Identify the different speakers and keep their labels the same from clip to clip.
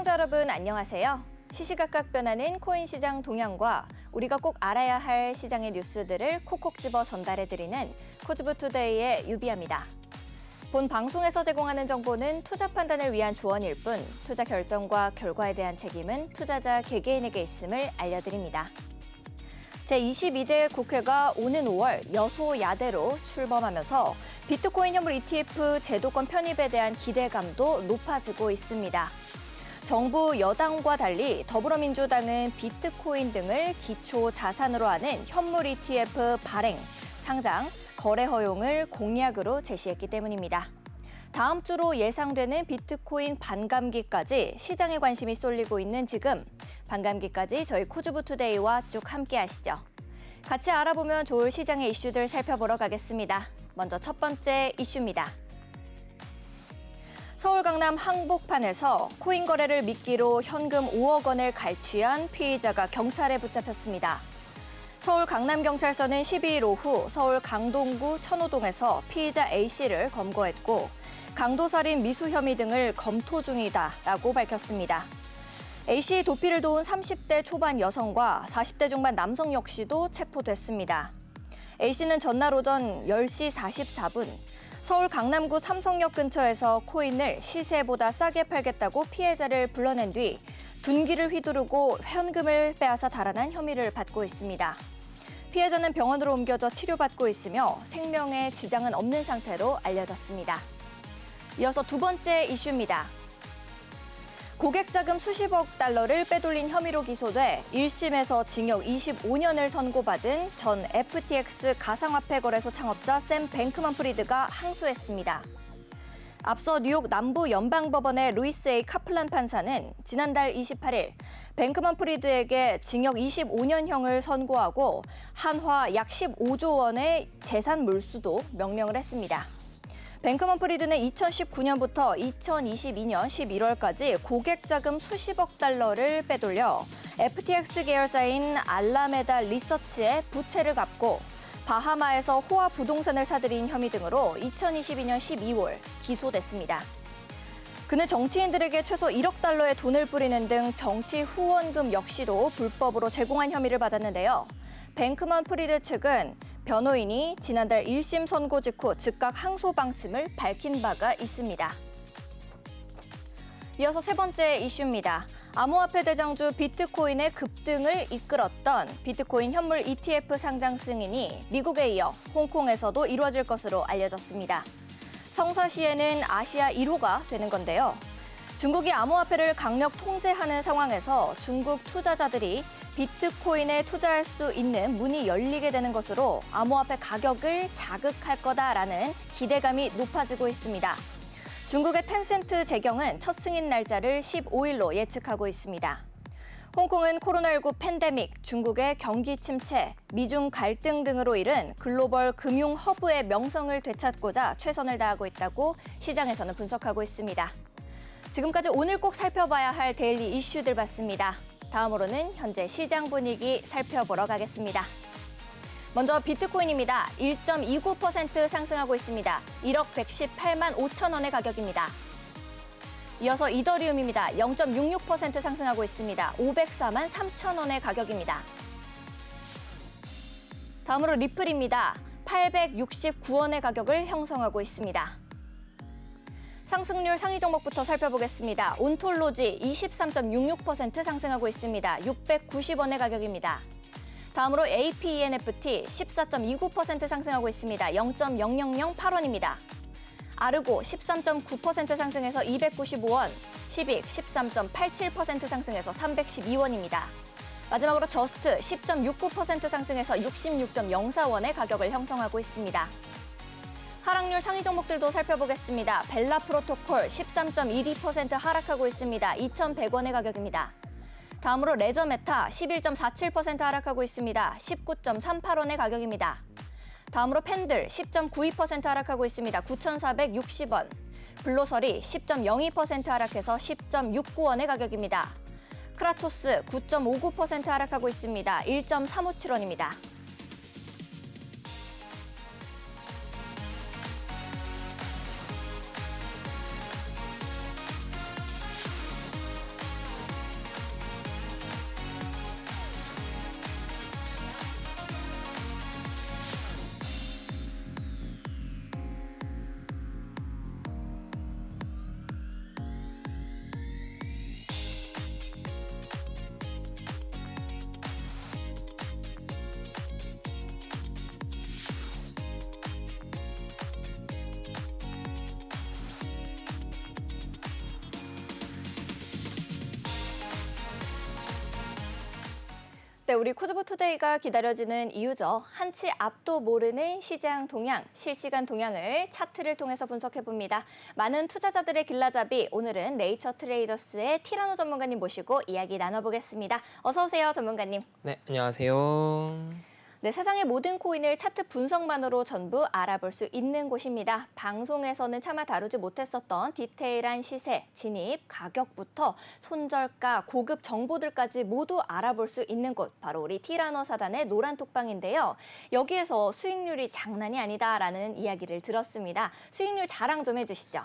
Speaker 1: 시청자 여러분 안녕하세요. 시시각각 변하는 코인 시장 동향과 우리가 꼭 알아야 할 시장의 뉴스들을 콕콕 집어 전달해드리는 코즈부투데이의 유비아입니다. 본 방송에서 제공하는 정보는 투자 판단을 위한 조언일 뿐 투자 결정과 결과에 대한 책임은 투자자 개개인에게 있음을 알려드립니다. 제22대 국회가 오는 5월 여소야대로 출범하면서 비트코인 현물 ETF 제도권 편입에 대한 기대감도 높아지고 있습니다. 정부 여당과 달리 더불어민주당은 비트코인 등을 기초 자산으로 하는 현물 ETF 발행, 상장, 거래 허용을 공약으로 제시했기 때문입니다. 다음 주로 예상되는 비트코인 반감기까지 시장에 관심이 쏠리고 있는 지금, 반감기까지 저희 코즈부투데이와 쭉 함께 하시죠. 같이 알아보면 좋을 시장의 이슈들 살펴보러 가겠습니다. 먼저 첫 번째 이슈입니다. 서울 강남 항복판에서 코인 거래를 미끼로 현금 5억 원을 갈취한 피의자가 경찰에 붙잡혔습니다. 서울 강남경찰서는 12일 오후 서울 강동구 천호동에서 피의자 A씨를 검거했고 강도살인 미수 혐의 등을 검토 중이다라고 밝혔습니다. A씨 도피를 도운 30대 초반 여성과 40대 중반 남성 역시도 체포됐습니다. A씨는 전날 오전 10시 44분 서울 강남구 삼성역 근처에서 코인을 시세보다 싸게 팔겠다고 피해자를 불러낸 뒤 둔기를 휘두르고 현금을 빼앗아 달아난 혐의를 받고 있습니다. 피해자는 병원으로 옮겨져 치료받고 있으며 생명에 지장은 없는 상태로 알려졌습니다. 이어서 두 번째 이슈입니다. 고객 자금 수십억 달러를 빼돌린 혐의로 기소돼 1심에서 징역 25년을 선고받은 전 FTX 가상화폐 거래소 창업자 샘 뱅크먼 프리드가 항소했습니다. 앞서 뉴욕 남부연방법원의 루이스 A. 카플란 판사는 지난달 28일 뱅크먼 프리드에게 징역 25년형을 선고하고 한화 약 15조 원의 재산 몰수도 명령을 했습니다. 뱅크먼 프리드는 2019년부터 2022년 11월까지 고객 자금 수십억 달러를 빼돌려 FTX 계열사인 알라메다 리서치에 부채를 갚고 바하마에서 호화 부동산을 사들인 혐의 등으로 2022년 12월 기소됐습니다. 그는 정치인들에게 최소 1억 달러의 돈을 뿌리는 등 정치 후원금 역시도 불법으로 제공한 혐의를 받았는데요. 뱅크먼 프리드 측은 변호인이 지난달 1심 선고 직후 즉각 항소 방침을 밝힌 바가 있습니다. 이어서 세 번째 이슈입니다. 암호화폐 대장주 비트코인의 급등을 이끌었던 비트코인 현물 ETF 상장 승인이 미국에 이어 홍콩에서도 이루어질 것으로 알려졌습니다. 성사시에는 아시아 1호가 되는 건데요. 중국이 암호화폐를 강력 통제하는 상황에서 중국 투자자들이 비트코인에 투자할 수 있는 문이 열리게 되는 것으로 암호화폐 가격을 자극할 거다라는 기대감이 높아지고 있습니다. 중국의 텐센트 재경은 첫 승인 날짜를 15일로 예측하고 있습니다. 홍콩은 코로나19 팬데믹, 중국의 경기 침체, 미중 갈등 등으로 이른 글로벌 금융 허브의 명성을 되찾고자 최선을 다하고 있다고 시장에서는 분석하고 있습니다. 지금까지 오늘 꼭 살펴봐야 할 데일리 이슈들 봤습니다. 다음으로는 현재 시장 분위기 살펴보러 가겠습니다. 먼저 비트코인입니다. 1.29% 상승하고 있습니다. 1억 118만 5천 원의 가격입니다. 이어서 이더리움입니다. 0.66% 상승하고 있습니다. 504만 3천 원의 가격입니다. 다음으로 리플입니다. 869원의 가격을 형성하고 있습니다. 상승률 상위 종목부터 살펴보겠습니다. 온톨로지 23.66% 상승하고 있습니다. 690원의 가격입니다. 다음으로 APENFT 14.29% 상승하고 있습니다. 0.0008원입니다. 아르고 13.9% 상승해서 295원, 시빅 13.87% 상승해서 312원입니다. 마지막으로 저스트 10.69% 상승해서 66.04원의 가격을 형성하고 있습니다. 하락률 상위 종목들도 살펴보겠습니다. 벨라 프로토콜 13.12% 하락하고 있습니다. 2,100원의 가격입니다. 다음으로 레저메타 11.47% 하락하고 있습니다. 19.38원의 가격입니다. 다음으로 팬들 10.92% 하락하고 있습니다. 9,460원. 블로설이 10.02% 하락해서 10.69원의 가격입니다. 크라토스 9.59% 하락하고 있습니다. 1.357원입니다. 네, 우리 코즈부 투데이가 기다려지는 이유죠. 한치 앞도 모르는 시장 동향, 실시간 동향을 차트를 통해서 분석해봅니다. 많은 투자자들의 길라잡이, 오늘은 네이처 트레이더스의 티라노 전문가님 모시고 이야기 나눠보겠습니다. 어서 오세요, 전문가님.
Speaker 2: 네, 안녕하세요.
Speaker 1: 네, 세상의 모든 코인을 차트 분석만으로 전부 알아볼 수 있는 곳입니다. 방송에서는 차마 다루지 못했었던 디테일한 시세, 진입, 가격부터 손절가, 고급 정보들까지 모두 알아볼 수 있는 곳, 바로 우리 티라노 사단의 노란톡방인데요. 여기에서 수익률이 장난이 아니다라는 이야기를 들었습니다. 수익률 자랑 좀 해주시죠.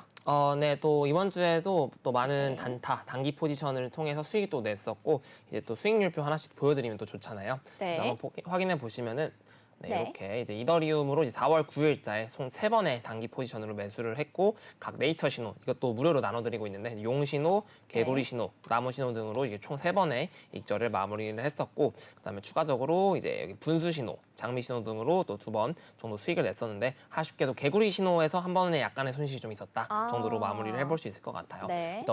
Speaker 2: 네, 또 이번 주에도 또 많은 단기 포지션을 통해서 수익이 또 냈었고, 이제 또 수익률표 하나씩 보여드리면 또 좋잖아요.
Speaker 1: 네.
Speaker 2: 그래서 한번 확인해 보시면은
Speaker 1: 네.
Speaker 2: 이렇게 이제 이더리움으로 이제 4월 9일자에 총 3번의 단기 포지션으로 매수를 했고, 각 네이처 신호, 이것도 무료로 나눠드리고 있는데 용 신호, 개구리 신호, 나무 신호 등으로 이게 총 3번의 익절을 마무리를 했었고, 그다음에 추가적으로 이제 여기 분수 신호, 장미 신호 등으로 또 2번 정도 수익을 냈었는데, 아쉽게도 개구리 신호에서 한 번에 약간의 손실이 좀 있었다 정도로 마무리를 해볼 수 있을 것 같아요.
Speaker 1: 네.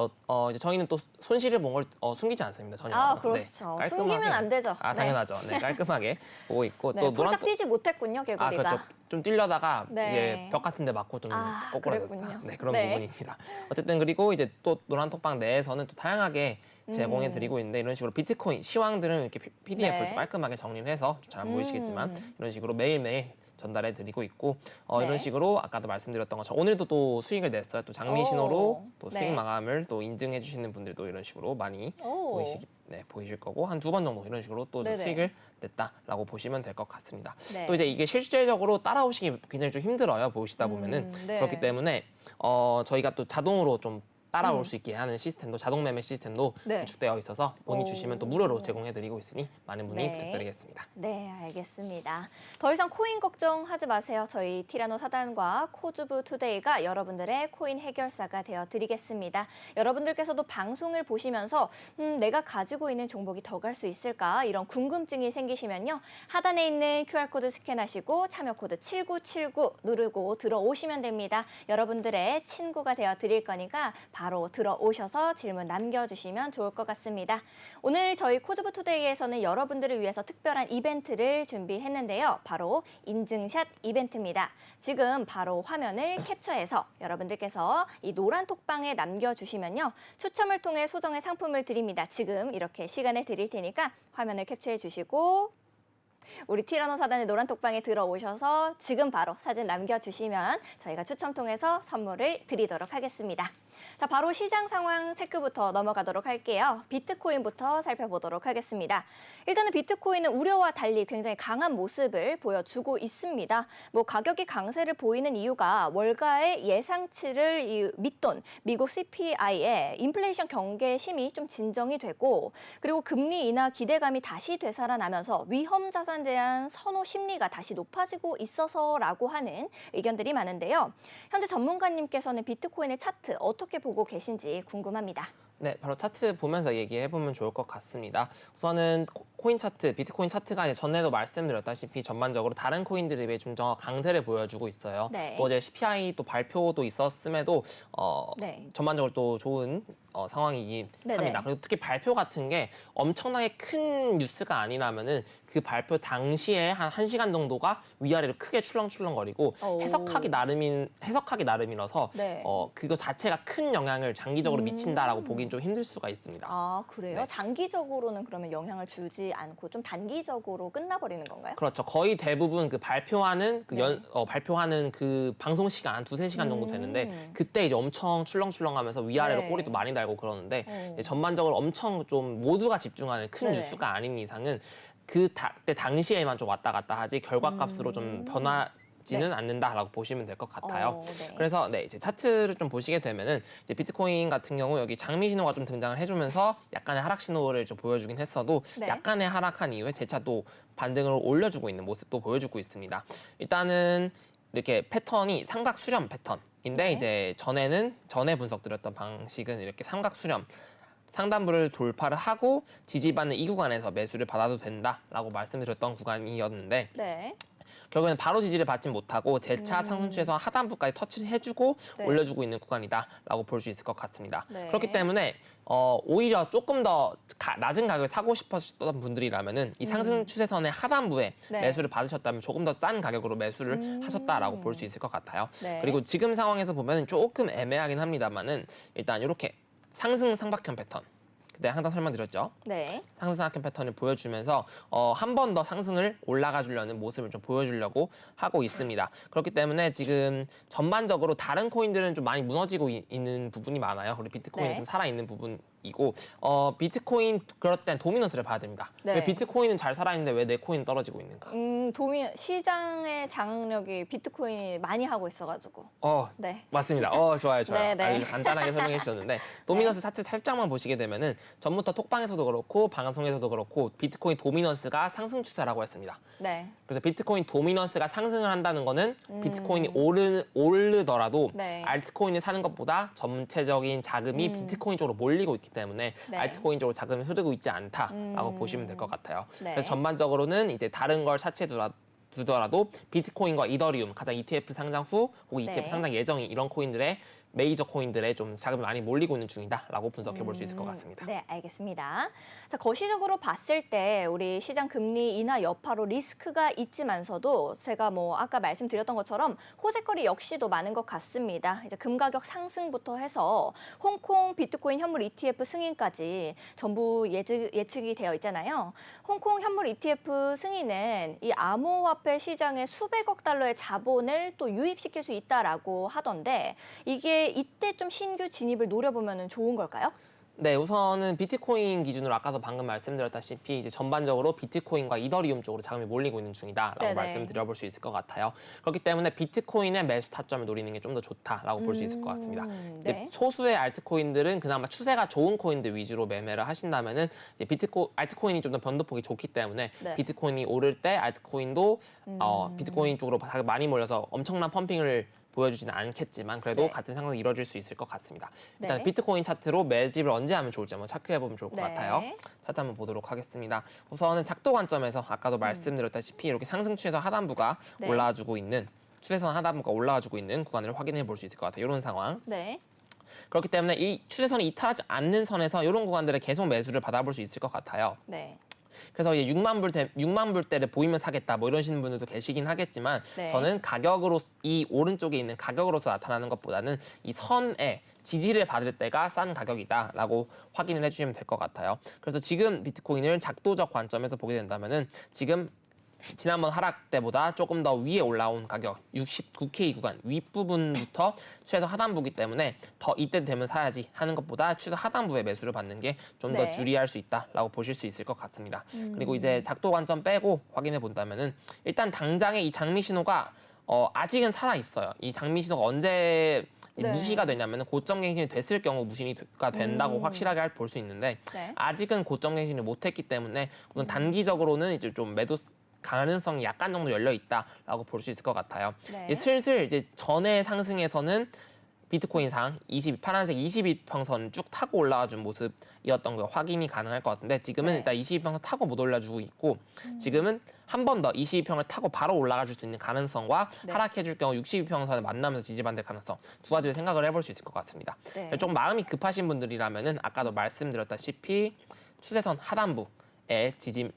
Speaker 2: 이제 저희는 또 손실을 본 걸 숨기지 않습니다. 전혀.
Speaker 1: 그렇죠.
Speaker 2: 네,
Speaker 1: 숨기면 안 되죠.
Speaker 2: 당연하죠. 네, 깔끔하게 보고 있고
Speaker 1: 네,
Speaker 2: 또
Speaker 1: 폴짝 뛰지 못했군요, 개구리가.
Speaker 2: 그렇죠. 좀 뛰려다가
Speaker 1: 네.
Speaker 2: 이제 벽 같은 데 맞고 좀 꼬꾸라졌다.
Speaker 1: 그랬군요.
Speaker 2: 네, 그런
Speaker 1: 네.
Speaker 2: 부분입니다. 어쨌든 그리고 이제 또 노란톡방 내에서는 또 다양하게 제공해 드리고 있는데, 이런 식으로 비트코인 시황들은 이렇게 PDF를 좀 깔끔하게 정리를 해서 좀 잘 안 보이시겠지만 이런 식으로 매일매일 전달해 드리고 있고, 이런 식으로 아까도 말씀드렸던 것처럼 오늘도 또 수익을 냈어요. 또 장미 신호로 또 수익 마감을 또 인증해 주시는 분들도 이런 식으로 많이 보이실 거고, 한 2번 정도 이런 식으로 또 수익을 냈다라고 보시면 될 것 같습니다.
Speaker 1: 네.
Speaker 2: 또 이제 이게 실질적으로 따라오시기 굉장히 좀 힘들어요. 보시다 보면은. 그렇기 때문에 저희가 또 자동으로 좀 따라올 수 있게 하는 시스템도, 자동 매매 시스템도 구축되어 있어서 문의 주시면 또 무료로 제공해드리고 있으니 많은 문의 부탁드리겠습니다.
Speaker 1: 네, 알겠습니다. 더 이상 코인 걱정하지 마세요. 저희 티라노 사단과 코즈부 투데이가 여러분들의 코인 해결사가 되어드리겠습니다. 여러분들께서도 방송을 보시면서 내가 가지고 있는 종목이 더 갈 수 있을까? 이런 궁금증이 생기시면요. 하단에 있는 QR코드 스캔하시고 참여 코드 7979 누르고 들어오시면 됩니다. 여러분들의 친구가 되어드릴 거니까 바로 들어오셔서 질문 남겨주시면 좋을 것 같습니다. 오늘 저희 코즈부 투데이에서는 여러분들을 위해서 특별한 이벤트를 준비했는데요. 바로 인증샷 이벤트입니다. 지금 바로 화면을 캡처해서 여러분들께서 이 노란 톡방에 남겨주시면요. 추첨을 통해 소정의 상품을 드립니다. 지금 이렇게 시간을 드릴 테니까 화면을 캡처해 주시고 우리 티라노 사단의 노란 톡방에 들어오셔서 지금 바로 사진 남겨주시면 저희가 추첨 통해서 선물을 드리도록 하겠습니다. 자, 바로 시장 상황 체크부터 넘어가도록 할게요. 비트코인부터 살펴보도록 하겠습니다. 일단은 비트코인은 우려와 달리 굉장히 강한 모습을 보여주고 있습니다. 가격이 강세를 보이는 이유가 월가의 예상치를 밑돈 미국 CPI의 인플레이션 경계심이 좀 진정이 되고, 그리고 금리 인하 기대감이 다시 되살아나면서 위험 자산에 대한 선호 심리가 다시 높아지고 있어서라고 하는 의견들이 많은데요. 현재 전문가님께서는 비트코인의 차트 어떻게 보고 계신지 궁금합니다.
Speaker 2: 네, 바로 차트 보면서 얘기해보면 좋을 것 같습니다. 우선은 코인 차트, 비트코인 차트가 이제 전에도 말씀드렸다시피 전반적으로 다른 코인들에 비해 좀 더 강세를 보여주고 있어요. 또 어제 CPI 또 발표도 있었음에도 전반적으로 또 좋은 상황이긴 합니다. 그리고 특히 발표 같은 게 엄청나게 큰 뉴스가 아니라면은 그 발표 당시에 한 1시간 정도가 위아래로 크게 출렁출렁거리고 해석하기 나름이라서 그거 자체가 큰 영향을 장기적으로 미친다라고 보긴 좀 힘들 수가 있습니다.
Speaker 1: 아, 그래요? 장기적으로는 그러면 영향을 주지 않고 좀 단기적으로 끝나버리는 건가요?
Speaker 2: 그렇죠. 거의 대부분 그 발표하는 그 방송 시간 2-3시간 정도 되는데, 그때 이제 엄청 출렁출렁하면서 위아래로 꼬리도 많이 달고 그러는데, 전반적으로 엄청 좀 모두가 집중하는 큰 뉴스가 아닌 이상은 그때 당시에만 좀 왔다 갔다 하지 결과값으로 좀 변하지는 않는다라고 보시면 될 것 같아요. 그래서 이제 차트를 좀 보시게 되면은 이제 비트코인 같은 경우 여기 장미 신호가 좀 등장을 해주면서 약간의 하락 신호를 좀 보여주긴 했어도 약간의 하락한 이후에 재차 또 반등을 올려주고 있는 모습도 보여주고 있습니다. 일단은 이렇게 패턴이 삼각 수렴 패턴인데 이제 전에 분석드렸던 방식은 이렇게 삼각 수렴 상단부를 돌파를 하고 지지받는 이 구간에서 매수를 받아도 된다라고 말씀드렸던 구간이었는데 결국에는 바로 지지를 받지 못하고 재차 상승추에서 하단부까지 터치를 해주고 올려주고 있는 구간이다라고 볼 수 있을 것 같습니다. 그렇기 때문에 오히려 조금 더 낮은 가격에 사고 싶었던 분들이라면은 이 상승 추세선의 하단부에
Speaker 1: 네.
Speaker 2: 매수를 받으셨다면 조금 더 싼 가격으로 매수를 하셨다라고 볼 수 있을 것 같아요.
Speaker 1: 네.
Speaker 2: 그리고 지금 상황에서 보면 조금 애매하긴 합니다만은 일단 이렇게 상승 삼각형 패턴. 그때 항상 설명드렸죠.
Speaker 1: 네.
Speaker 2: 상승 삼각형 패턴을 보여주면서 한 번 더 상승을 올라가 주려는 모습을 좀 보여주려고 하고 있습니다. 그렇기 때문에 지금 전반적으로 다른 코인들은 좀 많이 무너지고 있는 부분이 많아요. 그리고 비트코인은
Speaker 1: 네.
Speaker 2: 좀 살아있는 부분이고 비트코인 그럴 땐 도미넌스를 봐야 됩니다.
Speaker 1: 네.
Speaker 2: 왜 비트코인은 잘 살아있는데 왜 내 코인은 떨어지고 있는가?
Speaker 1: 시장의 장악력이 비트코인이 많이 하고 있어가지고. 네.
Speaker 2: 맞습니다. 좋아요.
Speaker 1: 네, 네.
Speaker 2: 아주 간단하게 설명해 주셨는데 도미넌스 차트 살짝만 보시게 되면은 전부터 톡방에서도 그렇고 방송에서도 그렇고 비트코인 도미넌스가 상승 추세라고 했습니다.
Speaker 1: 네.
Speaker 2: 그래서 비트코인 도미넌스가 상승을 한다는 거는 비트코인이 오르더라도
Speaker 1: 네.
Speaker 2: 알트코인을 사는 것보다 전체적인 자금이 비트코인 쪽으로 몰리고 있기 때문에
Speaker 1: 네.
Speaker 2: 알트코인 쪽으로 자금이 흐르고 있지 않다라고 보시면 될 것 같아요.
Speaker 1: 네.
Speaker 2: 그래서 전반적으로는 이제 다른 걸 차치해 두더라도 비트코인과 이더리움 가장 ETF 상장 후 혹은 ETF
Speaker 1: 네.
Speaker 2: 상장 예정인 이런 코인들의 메이저 코인들에 좀 자금이 많이 몰리고 있는 중이다라고 분석해 볼 수 있을 것 같습니다.
Speaker 1: 네, 알겠습니다. 자, 거시적으로 봤을 때 우리 시장 금리 인하 여파로 리스크가 있지만서도 제가 아까 말씀드렸던 것처럼 호재거리 역시도 많은 것 같습니다. 이제 금 가격 상승부터 해서 홍콩 비트코인 현물 ETF 승인까지 전부 예측이 되어 있잖아요. 홍콩 현물 ETF 승인은 이 암호화폐 시장에 수백억 달러의 자본을 또 유입시킬 수 있다라고 하던데 이게 이때 좀 신규 진입을 노려보면 좋은 걸까요?
Speaker 2: 네, 우선은 비트코인 기준으로 아까도 방금 말씀드렸다시피 이제 전반적으로 비트코인과 이더리움 쪽으로 자금이 몰리고 있는 중이다라고
Speaker 1: 네네.
Speaker 2: 말씀드려볼 수 있을 것 같아요. 그렇기 때문에 비트코인의 매수 타점을 노리는 게 좀 더 좋다라고 볼 수 있을 것 같습니다. 이제
Speaker 1: 네.
Speaker 2: 소수의 알트코인들은 그나마 추세가 좋은 코인들 위주로 매매를 하신다면은 이제 알트코인이 좀 더 변동폭이 좋기 때문에
Speaker 1: 네.
Speaker 2: 비트코인이 오를 때 알트코인도 비트코인 쪽으로 많이 몰려서 엄청난 펌핑을 보여주지는 않겠지만 그래도
Speaker 1: 네. 같은
Speaker 2: 같은 상승이 이뤄질 수 있을 것 같습니다. 일단
Speaker 1: 네.
Speaker 2: 비트코인 차트로 매집을 언제 하면 좋을지 한번 체크해보면 좋을 것
Speaker 1: 네.
Speaker 2: 같아요. 차트 한번 보도록 하겠습니다. 우선은 작도 관점에서 아까도 말씀드렸다시피 이렇게 상승 추세선 하단부가
Speaker 1: 네.
Speaker 2: 올라와주고 있는 추세선 하단부가 올라와주고 있는 구간을 확인해 볼 수 있을 것 같아요. 이런 상황.
Speaker 1: 네.
Speaker 2: 그렇기 때문에 이 추세선이 이탈하지 않는 선에서 이런 구간들에 계속 매수를 받아볼 수 있을 것 같아요.
Speaker 1: 네.
Speaker 2: 그래서 이제 6만 불대를 보이면 사겠다 뭐 이러시는 분들도 계시긴 하겠지만
Speaker 1: 네.
Speaker 2: 저는 가격으로 이 오른쪽에 있는 가격으로서 나타나는 것보다는 이 선에 지지를 받을 때가 싼 가격이다라고 확인을 해주시면 될 것 같아요. 그래서 지금 비트코인을 작도적 관점에서 보게 된다면은 지금 지난번 하락 때보다 조금 더 위에 올라온 가격 69K 구간 윗부분부터 추세선 하단부기 때문에 더 이때 되면 사야지 하는 것보다 추세선 하단부에 매수를 받는 게 좀 더
Speaker 1: 네.
Speaker 2: 유리할 수 있다라고 보실 수 있을 것 같습니다. 그리고 이제 작도 관점 빼고 확인해 본다면은 일단 당장의 이 장미 신호가 아직은 살아 있어요. 이 장미 신호가 언제
Speaker 1: 네.
Speaker 2: 무시가 되냐면 고점 갱신이 됐을 경우 무시가 된다고 확실하게 볼 수 있는데
Speaker 1: 네.
Speaker 2: 아직은 고점 갱신을 못했기 때문에 우선 단기적으로는 이제 좀 매도 가능성이 약간 정도 열려 있다라고 볼 수 있을 것 같아요.
Speaker 1: 네.
Speaker 2: 슬슬 이제 전의 상승에서는 비트코인상 파란색 22평선 쭉 타고 올라와 준 모습이었던 거 확인이 가능할 것 같은데 지금은
Speaker 1: 네.
Speaker 2: 일단 22평선 타고 못 올라주고 있고 지금은 한 번 더 22평을 타고 바로 올라가 줄 수 있는 가능성과
Speaker 1: 네.
Speaker 2: 하락해 줄 경우 62평선을 만나면서 지지받을 가능성 두 가지를 생각을 해볼 수 있을 것 같습니다.
Speaker 1: 네.
Speaker 2: 좀 마음이 급하신 분들이라면은 아까도 말씀드렸다시피 추세선 하단부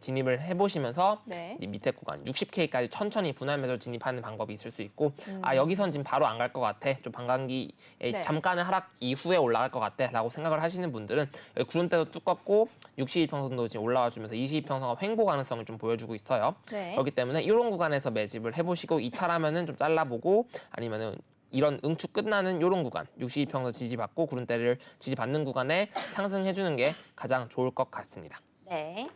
Speaker 2: 진입을 해보시면서
Speaker 1: 네.
Speaker 2: 이 밑에 구간 60K까지 천천히 분할 매수 진입하는 방법이 있을 수 있고 여기선 지금 바로 안 갈 것 같아 좀 반감기에
Speaker 1: 네.
Speaker 2: 잠깐의 하락 이후에 올라갈 것 같아 라고 생각을 하시는 분들은 여기 구름대도 두껍고 62평선도 지금 올라와 주면서 22평선과 횡보 가능성을 좀 보여주고 있어요.
Speaker 1: 네.
Speaker 2: 그렇기 때문에 이런 구간에서 매집을 해보시고 이탈하면은 좀 잘라보고 아니면은 이런 응축 끝나는 이런 구간 62평선 지지받고 구름대를 지지받는 구간에 상승해주는 게 가장 좋을 것 같습니다.
Speaker 1: 네.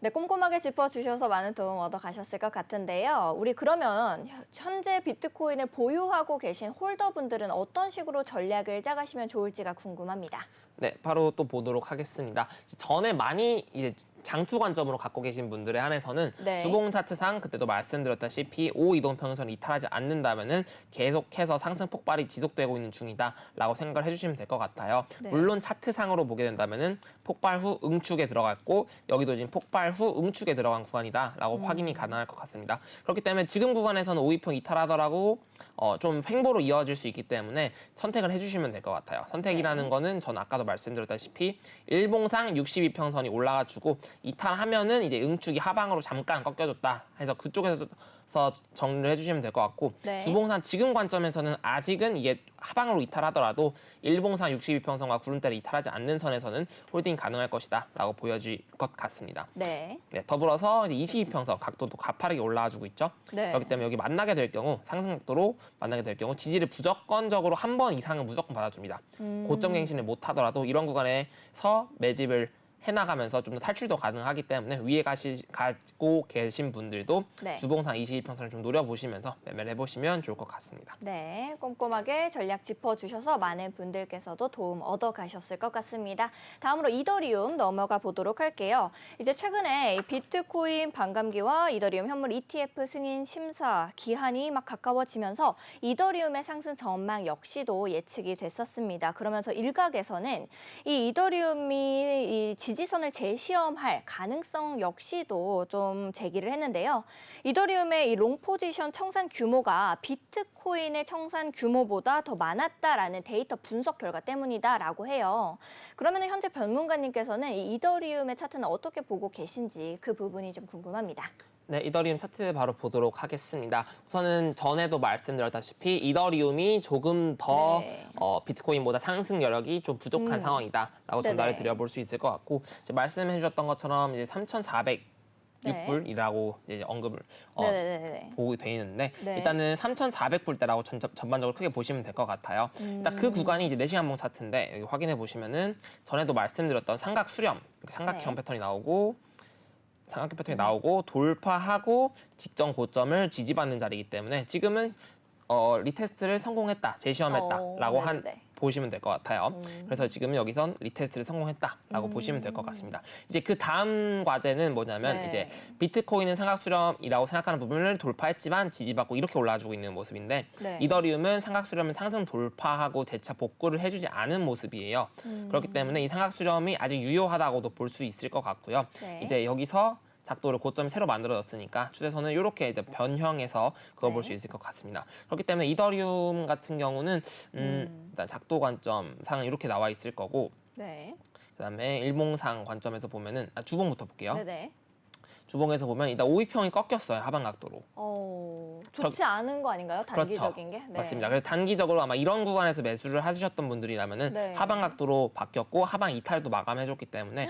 Speaker 1: 네, 꼼꼼하게 짚어주셔서 많은 도움 얻어가셨을 것 같은데요. 우리 그러면 현재 비트코인을 보유하고 계신 홀더분들은 어떤 식으로 전략을 짜가시면 좋을지가 궁금합니다.
Speaker 2: 네, 바로 또 보도록 하겠습니다. 전에 많이 이제 장투 관점으로 갖고 계신 분들에 한해서는
Speaker 1: 네.
Speaker 2: 주봉 차트상 그때도 말씀드렸다시피 5이동평선을 이탈하지 않는다면은 계속해서 상승 폭발이 지속되고 있는 중이다라고 생각을 해주시면 될 것 같아요.
Speaker 1: 네.
Speaker 2: 물론 차트상으로 보게 된다면은 폭발 후 응축에 들어갔고 여기도 지금 폭발 후 응축에 들어간 구간이다라고 확인이 가능할 것 같습니다. 그렇기 때문에 지금 구간에서는 5이평 이탈하더라도 좀 횡보로 이어질 수 있기 때문에 선택을 해주시면 될 것 같아요. 선택이라는
Speaker 1: 네.
Speaker 2: 거는 전 아까도 말씀드렸다시피 일봉상 62평선이 올라가지고 이탈하면은 이제 응축이 하방으로 잠깐 꺾여줬다 해서 그쪽에서 정리를 해주시면 될 것 같고
Speaker 1: 네.
Speaker 2: 주봉상 지금 관점에서는 아직은 이게 하방으로 이탈하더라도 일봉상 62평선과 구름대를 이탈하지 않는 선에서는 홀딩 가능할 것이다 라고 보여질 것 같습니다.
Speaker 1: 네.
Speaker 2: 네, 더불어서 이제 22평선 각도도 가파르게 올라와주고 있죠.
Speaker 1: 네.
Speaker 2: 그렇기 때문에 여기 만나게 될 경우 상승 각도로 만나게 될 경우 지지를 무조건적으로 한 번 이상은 무조건 받아줍니다. 고점 갱신을 못 하더라도 이런 구간에서 매집을 해나가면서 좀 더 탈출도 가능하기 때문에 위에 가고 계신 분들도
Speaker 1: 네.
Speaker 2: 주봉상 22평선을 좀 노려보시면서 매매를 해보시면 좋을 것 같습니다.
Speaker 1: 네, 꼼꼼하게 전략 짚어주셔서 많은 분들께서도 도움 얻어가셨을 것 같습니다. 다음으로 이더리움 넘어가 보도록 할게요. 이제 최근에 이 비트코인 반감기와 이더리움 현물 ETF 승인 심사 기한이 막 가까워지면서 이더리움의 상승 전망 역시도 예측이 됐었습니다. 그러면서 일각에서는 이 이더리움이 이 지지선을 재시험할 가능성 역시도 좀 제기를 했는데요. 이더리움의 이 롱 포지션 청산 규모가 비트코인의 청산 규모보다 더 많았다라는 데이터 분석 결과 때문이다라고 해요. 그러면 현재 전문가님께서는 이 이더리움의 차트는 어떻게 보고 계신지 그 부분이 좀 궁금합니다.
Speaker 2: 네, 이더리움 차트 바로 보도록 하겠습니다. 우선은 전에도 말씀드렸다시피 이더리움이 조금 더
Speaker 1: 네.
Speaker 2: 비트코인보다 상승 여력이 좀 부족한 상황이다라고 전달해
Speaker 1: 네네.
Speaker 2: 드려볼 수 있을 것 같고 이제 말씀해 주셨던 것처럼 이제 3,406불이라고 이제 언급을
Speaker 1: 네네네.
Speaker 2: 보고 돼 있는데
Speaker 1: 네.
Speaker 2: 일단은 3,400불대라고 전반적으로 크게 보시면 될 것 같아요. 일단 그 구간이 이제 4시간봉 차트인데 여기 확인해 보시면은 전에도 말씀드렸던 삼각 수렴, 삼각형
Speaker 1: 네.
Speaker 2: 패턴이 나오고 삼각형 패턴이 나오고 돌파하고 직전 고점을 지지받는 자리이기 때문에 지금은 리테스트를 성공했다, 재시험했다라고
Speaker 1: 네네.
Speaker 2: 보시면 될 것 같아요. 그래서 지금 여기선 리테스트를 성공했다라고 보시면 될 것 같습니다. 이제 그 다음 과제는 뭐냐면
Speaker 1: 네.
Speaker 2: 이제 비트코인은 삼각수렴이라고 생각하는 부분을 돌파했지만 지지받고 이렇게 올라와주고 있는 모습인데
Speaker 1: 네.
Speaker 2: 이더리움은 삼각수렴을 상승 돌파하고 재차 복구를 해주지 않은 모습이에요. 그렇기 때문에 이 삼각수렴이 아직 유효하다고도 볼 수 있을 것 같고요.
Speaker 1: 네.
Speaker 2: 이제 여기서 작도를 고점이 새로 만들어졌으니까 추세선은 이렇게 이제 변형해서 그어볼
Speaker 1: 네.
Speaker 2: 수 있을 것 같습니다. 그렇기 때문에 이더리움 같은 경우는 일단 작도 관점상 이렇게 나와 있을 거고
Speaker 1: 네.
Speaker 2: 그다음에 일봉상 관점에서 보면은 주봉부터 볼게요.
Speaker 1: 네네.
Speaker 2: 주봉에서 보면 일단 5위평이 꺾였어요, 하방 각도로.
Speaker 1: 좋지 않은 거 아닌가요? 단기적인 게? 네.
Speaker 2: 맞습니다. 그래서 단기적으로 아마 이런 구간에서 매수를 하셨던 분들이라면은
Speaker 1: 네.
Speaker 2: 하방 각도로 바뀌었고 하방 이탈도 마감해줬기 때문에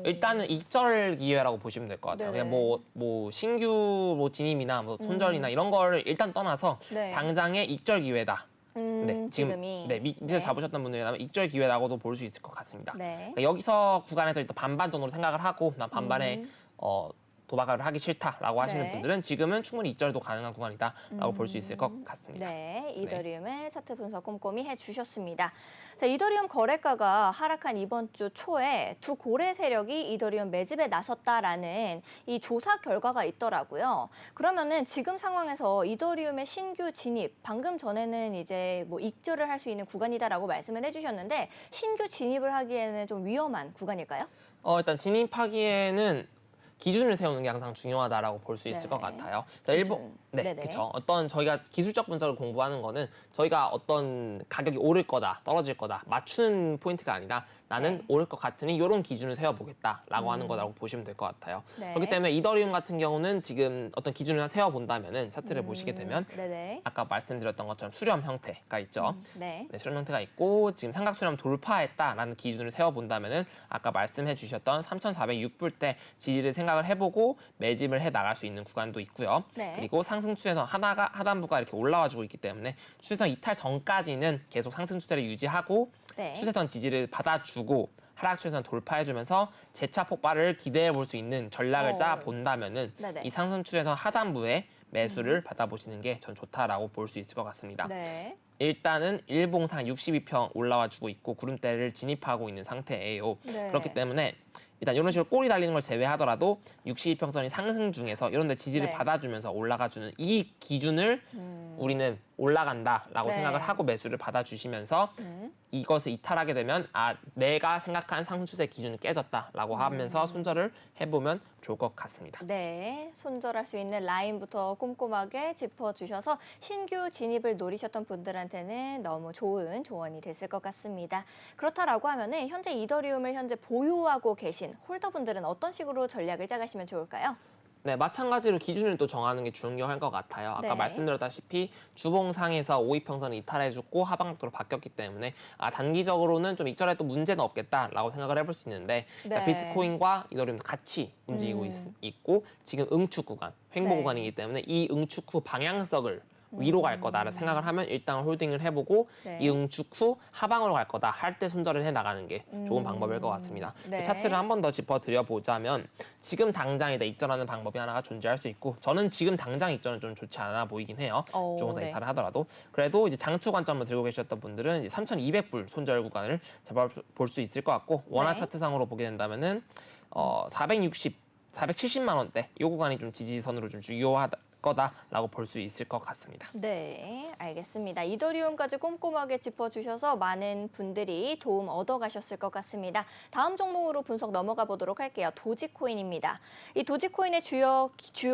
Speaker 2: 일단은 익절 기회라고 보시면 될 것 같아요.
Speaker 1: 네네.
Speaker 2: 그냥 뭐 신규 뭐 진입이나 뭐 손절이나 이런 거를 일단 떠나서
Speaker 1: 네.
Speaker 2: 당장의 익절 기회다. 네,
Speaker 1: 지금이.
Speaker 2: 밑에서
Speaker 1: 네.
Speaker 2: 잡으셨던 분들이라면 익절 기회라고도 볼 수 있을 것 같습니다.
Speaker 1: 네.
Speaker 2: 그러니까 여기서 구간에서 일단 반반 정도로 생각을 하고 난 반반에 도박을 하기 싫다라고 하시는
Speaker 1: 네.
Speaker 2: 분들은 지금은 충분히 익절도 가능한 구간이다라고 볼 수 있을 것 같습니다.
Speaker 1: 네, 이더리움의 차트 분석 꼼꼼히 해주셨습니다. 자, 이더리움 거래가가 하락한 이번 주 초에 두 고래 세력이 이더리움 매집에 나섰다라는 이 조사 결과가 있더라고요. 그러면은 지금 상황에서 이더리움의 신규 진입, 방금 전에는 이제 뭐 익절을 할 수 있는 구간이다라고 말씀을 해주셨는데 신규 진입을 하기에는 좀 위험한 구간일까요?
Speaker 2: 일단 진입하기에는 기준을 세우는 게 항상 중요하다라고 볼 수 있을
Speaker 1: 네.
Speaker 2: 것 같아요.
Speaker 1: 기준.
Speaker 2: 네,
Speaker 1: 네네.
Speaker 2: 그렇죠. 어떤 저희가 기술적 분석을 공부하는 거는 저희가 어떤 가격이 오를 거다, 떨어질 거다, 맞추는 포인트가 아니라 나는
Speaker 1: 네.
Speaker 2: 오를 것 같으니 이런 기준을 세워보겠다라고 하는 거라고 보시면 될 것 같아요.
Speaker 1: 네.
Speaker 2: 그렇기 때문에 이더리움 같은 경우는 지금 어떤 기준을 세워본다면은 차트를 보시게 되면
Speaker 1: 네네.
Speaker 2: 아까 말씀드렸던 것처럼 수렴 형태가 있죠.
Speaker 1: 네.
Speaker 2: 네, 수렴 형태가 있고 지금 삼각수렴 돌파했다라는 기준을 세워본다면은 아까 말씀해 주셨던 3,406불대 지지를 생각을 해보고 매집을 해 나갈 수 있는 구간도 있고요.
Speaker 1: 네.
Speaker 2: 그리고 상승 추세선 하단부가 이렇게 올라와주고 있기 때문에 추세선 이탈 전까지는 계속 상승 추세를 유지하고
Speaker 1: 네.
Speaker 2: 추세선 지지를 받아주고 하락 추세선 돌파해주면서 재차 폭발을 기대해 볼 수 있는 전략을 짜 본다면은
Speaker 1: 네네.
Speaker 2: 이 상승 추세선 하단부에 매수를 받아보시는 게 전 좋다라고 볼 수 있을 것 같습니다.
Speaker 1: 네.
Speaker 2: 일단은 일봉상 62평 올라와주고 있고 구름대를 진입하고 있는 상태예요.
Speaker 1: 네.
Speaker 2: 그렇기 때문에 일단 이런 식으로 꼬리 달리는 걸 제외하더라도 62평선이 상승 중에서 이런 데 지지를
Speaker 1: 네.
Speaker 2: 받아주면서 올라가주는 이 기준을 우리는 올라간다라고
Speaker 1: 네.
Speaker 2: 생각을 하고 매수를 받아주시면서 이것을 이탈하게 되면 내가 생각한 상승 추세 기준이 깨졌다라고 하면서 손절을 해보면 좋을 것 같습니다.
Speaker 1: 네, 손절할 수 있는 라인부터 꼼꼼하게 짚어주셔서 신규 진입을 노리셨던 분들한테는 너무 좋은 조언이 됐을 것 같습니다. 그렇다라고 하면은 현재 이더리움을 현재 보유하고 계신 홀더분들은 어떤 식으로 전략을 짜가시면 좋을까요?
Speaker 2: 네, 마찬가지로 기준을 또 정하는 게 중요할 것 같아요. 아까
Speaker 1: 네.
Speaker 2: 말씀드렸다시피 주봉상에서 5이평선을 이탈해주고 하방각도로 바뀌었기 때문에 단기적으로는 좀 익절해도 문제는 없겠다라고 생각을 해볼 수 있는데
Speaker 1: 네.
Speaker 2: 비트코인과 이더리움도 같이 움직이고 있고 지금 응축 구간, 횡보
Speaker 1: 네.
Speaker 2: 구간이기 때문에 이 응축 후 방향성을 위로 갈 거다를 생각을 하면 일단 홀딩을 해보고
Speaker 1: 네.
Speaker 2: 이 응축 후 하방으로 갈 거다 할 때 손절을 해나가는 게 좋은 방법일 것 같습니다.
Speaker 1: 네.
Speaker 2: 차트를 한 번 더 짚어드려보자면 지금 당장 익절하는 방법이 하나가 존재할 수 있고 저는 지금 당장 익절은 좀 좋지 않아 보이긴 해요. 주봉상
Speaker 1: 네.
Speaker 2: 이탈을 하더라도 그래도 이제 장투 관점을 들고 계셨던 분들은 3,200불 손절 구간을 잡아볼 수 있을 것 같고 원화
Speaker 1: 네.
Speaker 2: 차트상으로 보게 된다면은 470만 원대 이 구간이 좀 지지선으로 좀 중요하다. 거다라고 볼 수 있을 것 같습니다.
Speaker 1: 네, 알겠습니다. 이더리움까지 꼼꼼하게 짚어주셔서 많은 분들이 도움 얻어가셨을 것 같습니다. 다음 종목으로 분석 넘어가 보도록 할게요. 도지코인입니다. 이 도지코인의 주요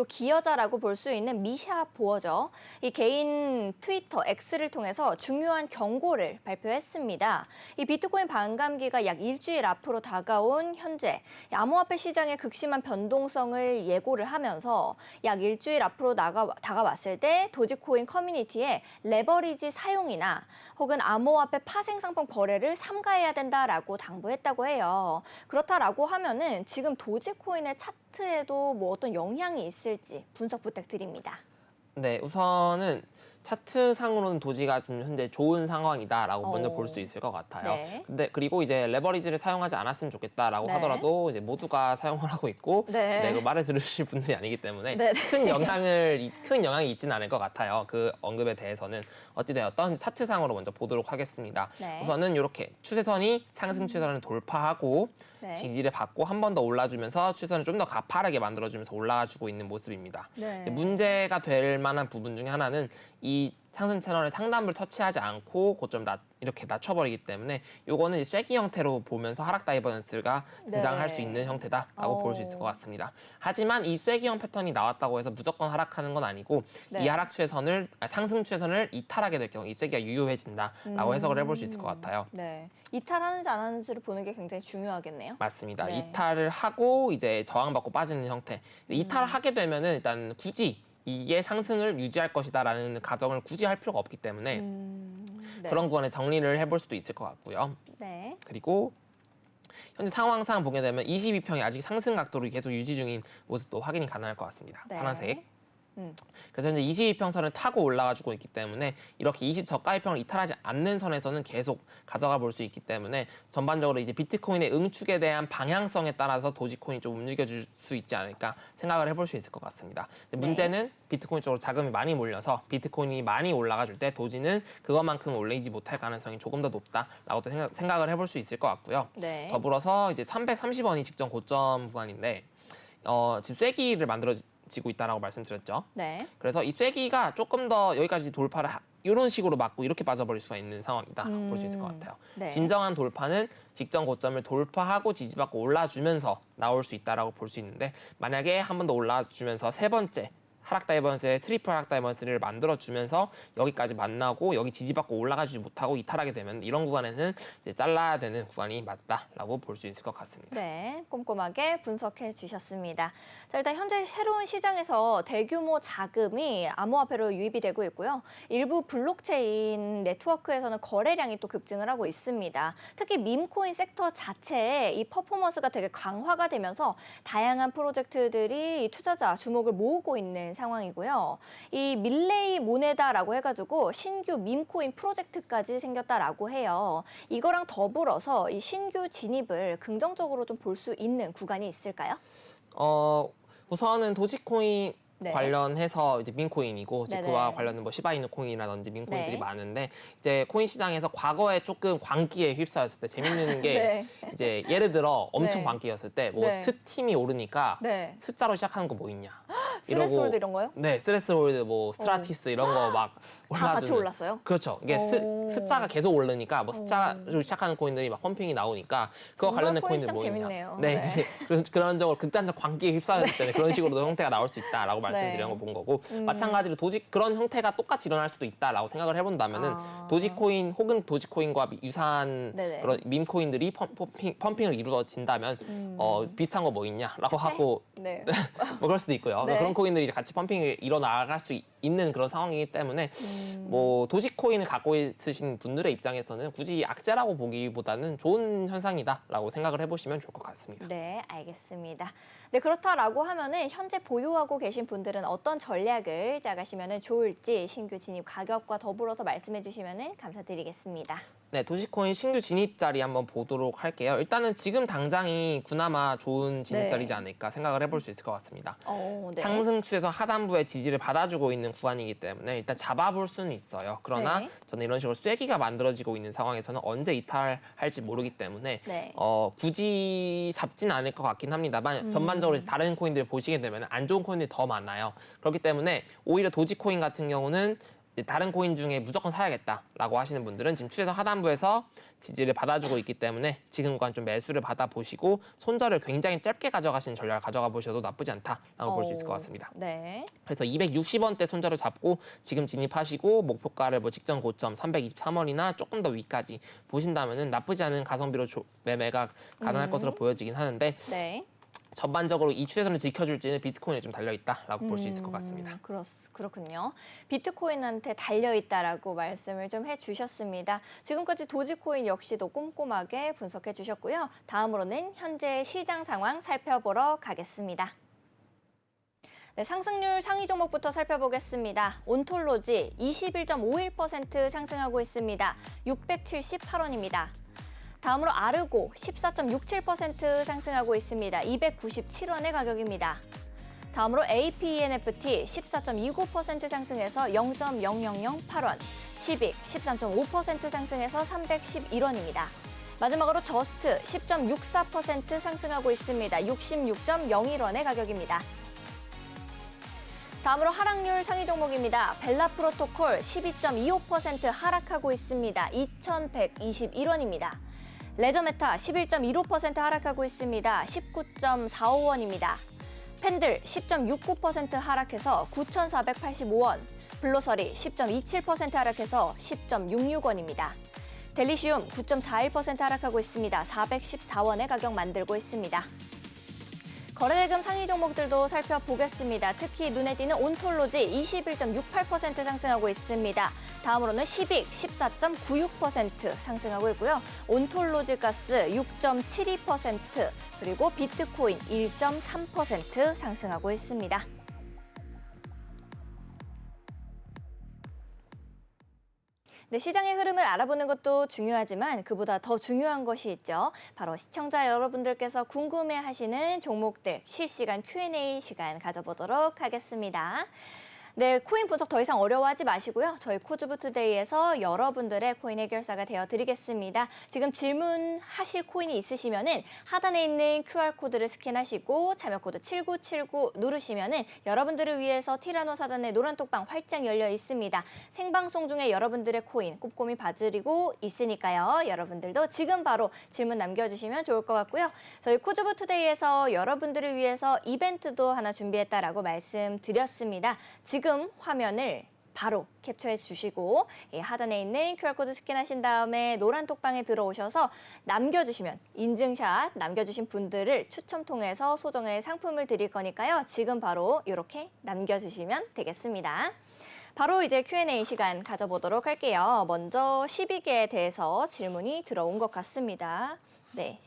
Speaker 1: 기여자라고 볼 수 있는 미샤 보어죠. 이 개인 트위터 X를 통해서 중요한 경고를 발표했습니다. 이 비트코인 반감기가 약 일주일 앞으로 다가온 현재 암호화폐 시장의 극심한 변동성을 예고를 하면서 약 일주일 앞으로 다가왔을 때 도지코인 커뮤니티에 레버리지 사용이나 혹은 암호화폐 파생 상품 거래를 삼가해야 된다라고 당부했다고 해요. 그렇다라고 하면은 지금 도지코인의 차트에도 뭐 어떤 영향이 있을지 분석 부탁드립니다.
Speaker 2: 네, 우선은 차트상으로는 도지가 좀 현재 좋은 상황이다라고 먼저 볼 수 있을 것 같아요.
Speaker 1: 네.
Speaker 2: 근데 그리고 이제 레버리지를 사용하지 않았으면 좋겠다라고
Speaker 1: 네.
Speaker 2: 하더라도 이제 모두가 사용을 하고 있고
Speaker 1: 네.
Speaker 2: 그 말을 들으실 분들이 아니기 때문에
Speaker 1: 네.
Speaker 2: 큰 영향이 있지는 않을 것 같아요. 그 언급에 대해서는 어찌되었던 차트상으로 먼저 보도록 하겠습니다.
Speaker 1: 네.
Speaker 2: 우선은 이렇게 추세선이 상승 추세선을 돌파하고
Speaker 1: 네.
Speaker 2: 지지를 받고 한 번 더 올라주면서 추세선을 좀 더 가파르게 만들어주면서 올라가주고 있는 모습입니다.
Speaker 1: 네.
Speaker 2: 이제 문제가 될 만한 부분 중에 하나는 이 상승 채널의 상단부를 터치하지 않고 고점 이렇게 낮춰버리기 때문에 요거는 쐐기 형태로 보면서 하락 다이버전스가 등장할 수 있는 형태다라고 볼 수 있을 것 같습니다. 하지만 이 쐐기형 패턴이 나왔다고 해서 무조건 하락하는 건 아니고
Speaker 1: 네.
Speaker 2: 이 상승 추세선을 이탈하게 될 경우 이 쐐기가 유효해진다라고 해석을 해볼 수 있을 것 같아요.
Speaker 1: 네. 이탈하는지 안 하는지를 보는 게 굉장히 중요하겠네요.
Speaker 2: 맞습니다.
Speaker 1: 네.
Speaker 2: 이탈을 하고 이제 저항받고 빠지는 형태. 이탈을 하게 되면은 일단 굳이 이게 상승을 유지할 것이다라는 가정을 굳이 할 필요가 없기 때문에
Speaker 1: 네.
Speaker 2: 그런 구간에 정리를 해볼 수도 있을 것 같고요.
Speaker 1: 네.
Speaker 2: 그리고 현재 상황상 보게 되면 22평이 아직 상승 각도로 계속 유지 중인 모습도 확인이 가능할 것 같습니다.
Speaker 1: 네.
Speaker 2: 파란색. 그래서 현재 22평선을 타고 올라가지고 있기 때문에 이렇게 20 저가일평을 이탈하지 않는 선에서는 계속 가져가 볼 수 있기 때문에 전반적으로 이제 비트코인의 응축에 대한 방향성에 따라서 도지코인이 좀 움직여줄 수 있지 않을까 생각을 해볼 수 있을 것 같습니다. 문제는 비트코인 쪽으로 자금이 많이 몰려서 비트코인이 많이 올라가 줄 때 도지는 그것만큼 올리지 못할 가능성이 조금 더 높다라고 생각을 해볼 수 있을 것 같고요.
Speaker 1: 네.
Speaker 2: 더불어서 이제 330원이 직전 고점 구간인데 지금 쐐기를 만들어지고 있다라고 말씀드렸죠.
Speaker 1: 네.
Speaker 2: 그래서 이 쐐기가 조금 더 여기까지 돌파를 이런 식으로 맞고 이렇게 빠져버릴 수가 있는 상황이다 볼 수 있을 것 같아요.
Speaker 1: 네.
Speaker 2: 진정한 돌파는 직전 고점을 돌파하고 지지받고 올라주면서 나올 수 있다라고 볼 수 있는데 만약에 한 번 더 올라주면서 세 번째 하락 다이버전스의 트리플 하락 다이버전스를 만들어주면서 여기까지 만나고 여기 지지받고 올라가지 못하고 이탈하게 되면 이런 구간에는 이제 잘라야 되는 구간이 맞다라고 볼 수 있을 것 같습니다.
Speaker 1: 네, 꼼꼼하게 분석해 주셨습니다. 자, 일단 현재 새로운 시장에서 대규모 자금이 암호화폐로 유입이 되고 있고요. 일부 블록체인 네트워크에서는 거래량이 또 급증을 하고 있습니다. 특히 밈코인 섹터 자체의 이 퍼포먼스가 되게 강화가 되면서 다양한 프로젝트들이 이 투자자 주목을 모으고 있는 상황이고요. 이 밀레이 모네다라고 해가지고 신규 밈코인 프로젝트까지 생겼다라고 해요. 이거랑 더불어서 이 신규 진입을 긍정적으로 좀 볼 수 있는 구간이 있을까요?
Speaker 2: 우선은 도지코인
Speaker 1: 네.
Speaker 2: 관련해서 이제 민코인이고 이제
Speaker 1: 네네.
Speaker 2: 그와 관련된 뭐 시바이누 코인이라든지 민코인들이
Speaker 1: 네.
Speaker 2: 많은데 이제 코인 시장에서 과거에 조금 광기에 휩싸였을 때 재밌는 게
Speaker 1: 네.
Speaker 2: 이제 예를 들어 엄청
Speaker 1: 네.
Speaker 2: 광기였을 때 뭐
Speaker 1: 네.
Speaker 2: 스팀이 오르니까
Speaker 1: 네.
Speaker 2: 스자로 시작하는 거 뭐 있냐?
Speaker 1: 스트레스홀드 이런 거요?
Speaker 2: 네, 스트레스홀드, 뭐 스트라티스 이런 거 막
Speaker 1: 다 같이 올랐어요?
Speaker 2: 그렇죠. 이게 숫자가 계속 오르니까 뭐 숫자로 시작하는 코인들이 막 펌핑이 나오니까 그거 관련된 코인들
Speaker 1: 코인 시장
Speaker 2: 뭐 있냐.
Speaker 1: 재밌네요.
Speaker 2: 네, 그런 적으로 극단적 광기에 휩싸였기 때문에 그런 식으로도 형태가 나올 수 있다라고 말씀드린 거 본 거고 마찬가지로 그런 형태가 똑같이 일어날 수도 있다라고 생각을 해본다면은 도지코인 혹은 도지코인과 유사한
Speaker 1: 네네.
Speaker 2: 그런 밈코인들이 펌핑을 이루어진다면 비슷한 거 뭐 있냐라고 하고
Speaker 1: 네.
Speaker 2: 뭐 그럴 수도 있고요.
Speaker 1: 네.
Speaker 2: 그런 코인들이 이제 같이 펌핑이 일어나갈 수 있는 그런 상황이기 때문에 뭐 도지코인을 갖고 있으신 분들의 입장에서는 굳이 악재라고 보기보다는 좋은 현상이다라고 생각을 해보시면 좋을 것 같습니다.
Speaker 1: 네, 알겠습니다. 네, 그렇다라고 하면은 현재 보유하고 계신 분들은 어떤 전략을 짜가시면 좋을지 신규 진입 가격과 더불어서 말씀해 주시면 감사드리겠습니다.
Speaker 2: 네, 도지코인 신규 진입 자리 한번 보도록 할게요. 일단은 지금 당장이 그나마 좋은 진입
Speaker 1: 네.
Speaker 2: 자리지 않을까 생각을 해볼 수 있을 것 같습니다.
Speaker 1: 네.
Speaker 2: 상승 추세에서 하단부의 지지를 받아주고 있는 구간이기 때문에 일단 잡아볼 수는 있어요. 그러나
Speaker 1: 네.
Speaker 2: 저는 이런 식으로 쐐기가 만들어지고 있는 상황에서는 언제 이탈할지 모르기 때문에
Speaker 1: 네.
Speaker 2: 굳이 잡진 않을 것 같긴 합니다만 전반적으로 이제 다른 코인들을 보시게 되면 안 좋은 코인들이 더 많아요. 그렇기 때문에 오히려 도지코인 같은 경우는 다른 코인 중에 무조건 사야겠다라고 하시는 분들은 지금 추세선 하단부에서 지지를 받아주고 있기 때문에 지금 구간 좀 매수를 받아보시고 손절을 굉장히 짧게 가져가시는 전략을 가져가 보셔도 나쁘지 않다라고 볼 수 있을 것 같습니다.
Speaker 1: 네.
Speaker 2: 그래서 260원대 손절을 잡고 지금 진입하시고 목표가를 뭐 직전 고점 323원이나 조금 더 위까지 보신다면은 나쁘지 않은 가성비로 매매가 가능할 것으로 보여지긴 하는데
Speaker 1: 네.
Speaker 2: 전반적으로 이 추세선을 지켜줄지는 비트코인에 좀 달려있다라고 볼 수 있을 것 같습니다.
Speaker 1: 그렇군요. 비트코인한테 달려있다라고 말씀을 좀 해주셨습니다. 지금까지 도지코인 역시도 꼼꼼하게 분석해 주셨고요. 다음으로는 현재 시장 상황 살펴보러 가겠습니다. 네, 상승률 상위 종목부터 살펴보겠습니다. 온톨로지 21.51% 상승하고 있습니다. 678원입니다. 다음으로 아르고 14.67% 상승하고 있습니다. 297원의 가격입니다. 다음으로 APENFT 14.29% 상승해서 0.0008원, 시빅 13.5% 상승해서 311원입니다. 마지막으로 저스트 10.64% 상승하고 있습니다. 66.01원의 가격입니다. 다음으로 하락률 상위 종목입니다. 벨라프로토콜 12.25% 하락하고 있습니다. 2,121원입니다. 레저메타 11.15% 하락하고 있습니다. 19.45원입니다. 펜들 10.69% 하락해서 9,485원, 블로서리 10.27% 하락해서 10.66원입니다. 델리시움 9.41% 하락하고 있습니다. 414원의 가격 만들고 있습니다. 거래대금 상위 종목들도 살펴보겠습니다. 특히 눈에 띄는 온톨로지 21.68% 상승하고 있습니다. 다음으로는 시빅 14.96% 상승하고 있고요. 온톨로지 가스 6.72%, 그리고 비트코인 1.3% 상승하고 있습니다. 네, 시장의 흐름을 알아보는 것도 중요하지만 그보다 더 중요한 것이 있죠. 바로 시청자 여러분들께서 궁금해하시는 종목들 실시간 Q&A 시간 가져보도록 하겠습니다. 네, 코인 분석 더 이상 어려워하지 마시고요. 저희 코즈부투데이에서 여러분들의 코인 해결사가 되어드리겠습니다. 지금 질문하실 코인이 있으시면은 하단에 있는 QR코드를 스캔하시고 참여코드 7979 누르시면은 여러분들을 위해서 티라노 사단의 노란톡방 활짝 열려 있습니다. 생방송 중에 여러분들의 코인 꼼꼼히 봐드리고 있으니까요. 여러분들도 지금 바로 질문 남겨주시면 좋을 것 같고요. 저희 코즈부투데이에서 여러분들을 위해서 이벤트도 하나 준비했다라고 말씀드렸습니다. 지금 화면을 바로 캡처해 주시고 하단에 있는 QR코드 스캔하신 다음에 노란 톡방에 들어오셔서 남겨주시면 인증샷 남겨주신 분들을 추첨 통해서 소정의 상품을 드릴 거니까요. 지금 바로 이렇게 남겨주시면 되겠습니다. 바로 이제 Q&A 시간 가져보도록 할게요. 먼저 시빅에 대해서 질문이 들어온 것 같습니다. 네,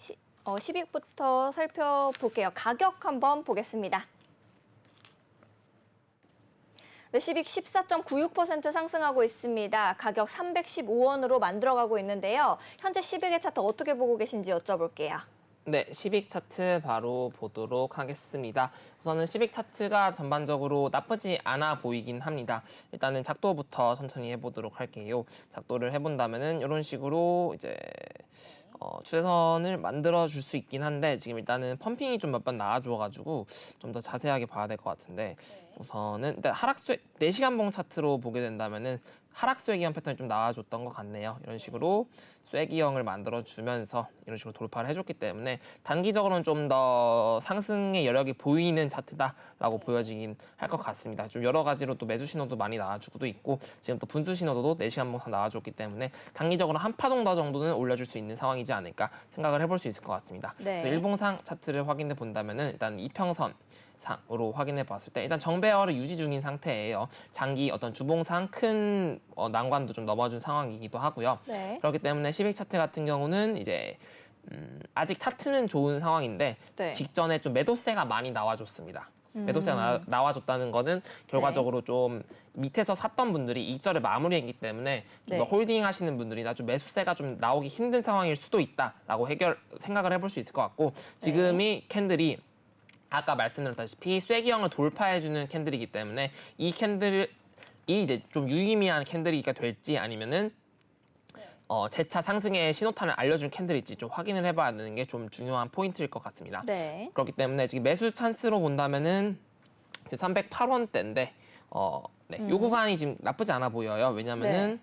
Speaker 1: 시빅부터 살펴볼게요. 가격 한번 보겠습니다. 네, 시빅 14.96% 상승하고 있습니다. 가격 315원으로 만들어가고 있는데요. 현재 시빅의 차트 어떻게 보고 계신지 여쭤볼게요.
Speaker 2: 네, 시빅 차트 바로 보도록 하겠습니다. 우선은 시빅 차트가 전반적으로 나쁘지 않아 보이긴 합니다. 일단은 작도부터 천천히 해보도록 할게요. 작도를 해본다면은 이런 식으로 이제 추세선을 만들어 줄 수 있긴 한데 지금 일단은 펌핑이 좀 몇 번 나와줘가지고 좀 더 자세하게 봐야 될 것 같은데 우선은 일단 하락쇠 4시간 봉 차트로 보게 된다면은 하락 쇠기형 패턴이 좀 나와줬던 것 같네요. 이런 식으로 쇠기형을 만들어 주면서 이런 식으로 돌파를 해줬기 때문에 단기적으로는 좀 더 상승의 여력이 보이는 차트다라고 보여지긴 할 것 같습니다. 좀 여러 가지로 또 매수 신호도 많이 나와주고도 있고 지금 또 분수 신호도 4시간 봉 다 나와줬기 때문에 단기적으로 한 파동 더 정도는 올려줄 수 있는 상황이지 않을까 생각을 해볼 수 있을 것 같습니다.
Speaker 1: 네.
Speaker 2: 그래서 일봉상 차트를 확인해 본다면은 일단 이평선 으로 확인해 봤을 때 일단 정배열을 유지 중인 상태예요. 장기 어떤 주봉상 큰 난관도 좀 넘어준 상황이기도 하고요.
Speaker 1: 네.
Speaker 2: 그렇기 때문에 10일 차트 같은 경우는 이제 아직 차트는 좋은 상황인데
Speaker 1: 네.
Speaker 2: 직전에 좀 매도세가 많이 나와줬습니다. 매도세가 나와줬다는 거는 결과적으로 좀 밑에서 샀던 분들이 이익절을 마무리했기 때문에 좀 더
Speaker 1: 네.
Speaker 2: 홀딩 하시는 분들이나 좀 매수세가 좀 나오기 힘든 상황일 수도 있다라고 생각을 해볼 수 있을 것 같고 지금이 캔들이 아까 말씀드렸다시피 쇠기형을 돌파해주는 캔들이기 때문에 이 캔들이 이제 좀 유의미한 캔들이가 될지 아니면은 재차 상승의 신호탄을 알려준 캔들일지 좀 확인을 해봐야 되는 게 좀 중요한 포인트일 것 같습니다.
Speaker 1: 네.
Speaker 2: 그렇기 때문에 지금 매수 찬스로 본다면은 308원대인데 이 구간이 지금 나쁘지 않아 보여요. 왜냐면은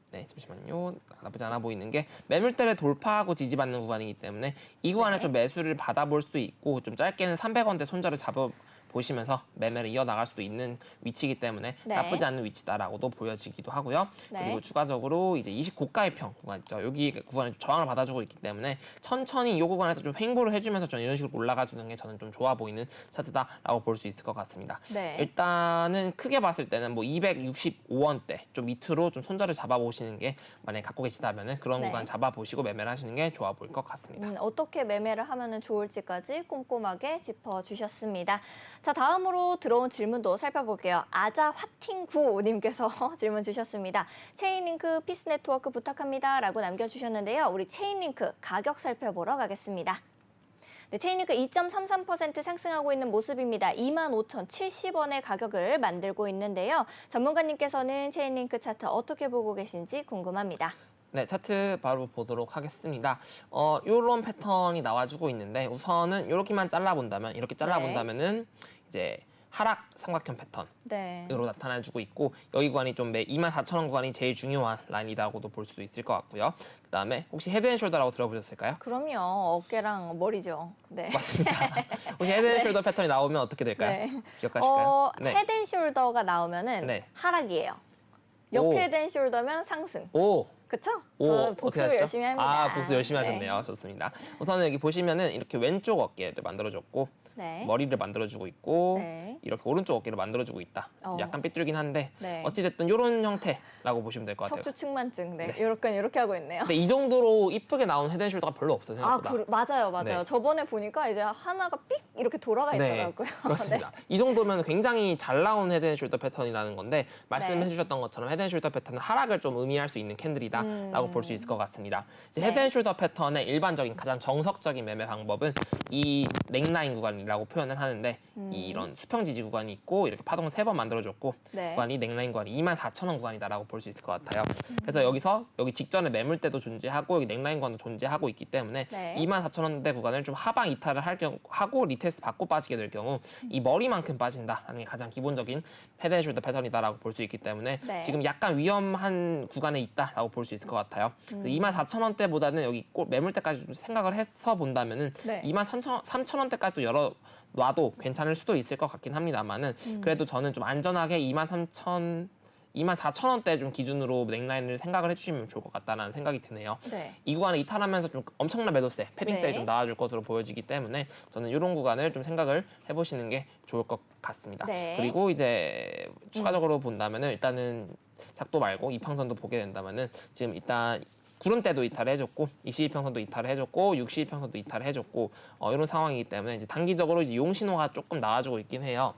Speaker 2: 잠시만요. 나쁘지 않아 보이는 게 매물대를 돌파하고 지지받는 구간이기 때문에 이 구간에 좀 매수를 받아볼 수도 있고 좀 짧게는 300원대 손절을 보시면서 매매를 이어나갈 수도 있는 위치이기 때문에 나쁘지 않은 위치다라고도 보여지기도 하고요. 그리고 추가적으로 이제 29가의 구간 있죠. 여기 구간에 좀 저항을 받아주고 있기 때문에 천천히 이 구간에서 좀 횡보를 해주면서 저는 이런 식으로 올라가주는 게 저는 좀 좋아 보이는 차트다라고 볼 수 있을 것 같습니다. 일단은 크게 봤을 때는 뭐 265원대 좀 밑으로 좀 손절을 잡아보시는 게 만약에 갖고 계시다면은 그런 구간 잡아보시고 매매를 하시는 게 좋아 보일 것 같습니다.
Speaker 1: 어떻게 매매를 하면 좋을지까지 꼼꼼하게 짚어주셨습니다. 자, 다음으로 들어온 질문도 살펴볼게요. 아자 화팅구님께서 질문 주셨습니다. 체인링크 피스 네트워크 부탁합니다. 라고 남겨주셨는데요. 우리 체인링크 가격 살펴보러 가겠습니다. 네, 체인링크 2.33% 상승하고 있는 모습입니다. 25,070원의 가격을 만들고 있는데요. 전문가님께서는 체인링크 차트 어떻게 보고 계신지 궁금합니다.
Speaker 2: 네, 차트 바로 보도록 하겠습니다. 요런 패턴이 나와주고 있는데 우선은 이렇게만 잘라본다면 이렇게 잘라본다면은 이제 하락 삼각형 패턴으로 나타나주고 있고 여기 구간이 좀 24,000원 구간이 제일 중요한 라인이라고도 볼 수도 있을 것 같고요. 그다음에 혹시 헤드앤숄더라고 들어보셨을까요?
Speaker 1: 그럼요. 어깨랑 머리죠. 네.
Speaker 2: 맞습니다. 혹시 헤드앤숄더 패턴이 나오면 어떻게 될까요? 기억하실까요?
Speaker 1: 헤드앤숄더가 나오면은 하락이에요. 옆 헤드앤숄더면 상승. 그쵸? 저 복습을 열심히 합니다.
Speaker 2: 복습 열심히 하셨네요. 좋습니다. 우선은 여기 보시면은 이렇게 왼쪽 어깨를 만들어줬고 머리를 만들어주고 있고 이렇게 오른쪽 어깨를 만들어주고 있다. 약간 삐뚤긴 한데 어찌됐든 이런 형태라고 보시면 될 것 같아요.
Speaker 1: 척추측만증. 이렇게 하고 있네요.
Speaker 2: 근데 이 정도로 이쁘게 나온 헤드앤숄더가 별로 없어요. 생각보다.
Speaker 1: 맞아요. 저번에 보니까 이제 하나가 삑 이렇게 돌아가 있더라고요.
Speaker 2: 그렇습니다. 이 정도면 굉장히 잘 나온 헤드앤숄더 패턴이라는 건데 말씀해 주셨던 것처럼 헤드앤숄더 패턴은 하락을 좀 의미할 수 있는 캔들이다라고 볼 수 있을 것 같습니다. 이제 헤드앤숄더 패턴의 일반적인 가장 정석적인 매매 방법은 이 넥라인 구간이라고 표현을 하는데 이런 수평 지지 구간이 있고 이렇게 파동을 3번 만들어줬고 구간이 넥라인 구간이 24,000원 구간이다라고 볼 수 있을 것 같아요. 그래서 여기 직전에 매물대도 존재하고 여기 넥라인 구간도 존재하고 있기 때문에 24,000원대 구간을 좀 하방 이탈을 하고 리테스트 받고 빠지게 될 경우 이 머리만큼 빠진다라는 게 가장 기본적인 헤드앤숄더 패턴이다라고 볼 수 있기 때문에 지금 약간 위험한 구간에 있다라고 볼 수 있을 것 같아요. 24,000원대보다는 여기 매물대까지 좀 생각을 해서 본다면은 23,000원대까지도 놔도 괜찮을 수도 있을 것 같긴 합니다만은 그래도 저는 좀 안전하게 24,000원대 좀 기준으로 넥라인을 생각을 해주시면 좋을 것 같다는 생각이 드네요. 이 구간을 이탈하면서 좀 엄청난 매도세, 패딩셀이 좀 나와줄 것으로 보여지기 때문에 저는 이런 구간을 좀 생각을 해보시는 게 좋을 것 같습니다. 그리고 이제 추가적으로 본다면은 일단은 작도 말고 이평선도 보게 된다면은 지금 일단 구름대도 이탈을 해줬고 22평선도 이탈을 해줬고 62평선도 이탈을 해줬고 이런 상황이기 때문에 이제 단기적으로 이제 용 신호가 조금 나와주고 있긴 해요.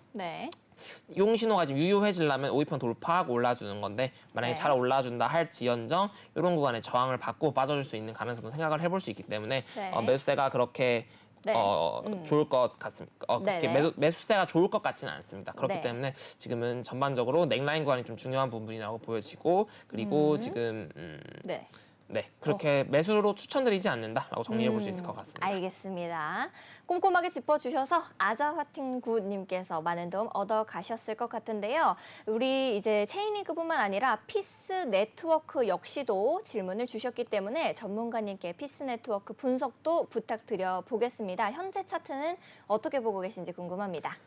Speaker 2: 용 신호가 지금 유효해지려면 52평 돌파하고 올라주는 건데 만약에 잘 올라준다 할지언정 이런 구간에 저항을 받고 빠져줄 수 있는 가능성도 생각을 해볼 수 있기 때문에 매수세가 그렇게 좋을 것 같습니다. 그렇게 매수세가 좋을 것 같지는 않습니다. 그렇기 때문에 지금은 전반적으로 넥라인 구간이 좀 중요한 부분이라고 보여지고 그리고 지금 네, 그렇게 매수로 추천드리지 않는다라고 정리해 볼 수 있을 것 같습니다.
Speaker 1: 알겠습니다. 꼼꼼하게 짚어주셔서 아자화팅구님께서 많은 도움 얻어 가셨을 것 같은데요. 우리 이제 체인링크뿐만 아니라 피스 네트워크 역시도 질문을 주셨기 때문에 전문가님께 피스 네트워크 분석도 부탁드려 보겠습니다. 현재 차트는 어떻게 보고 계신지 궁금합니다.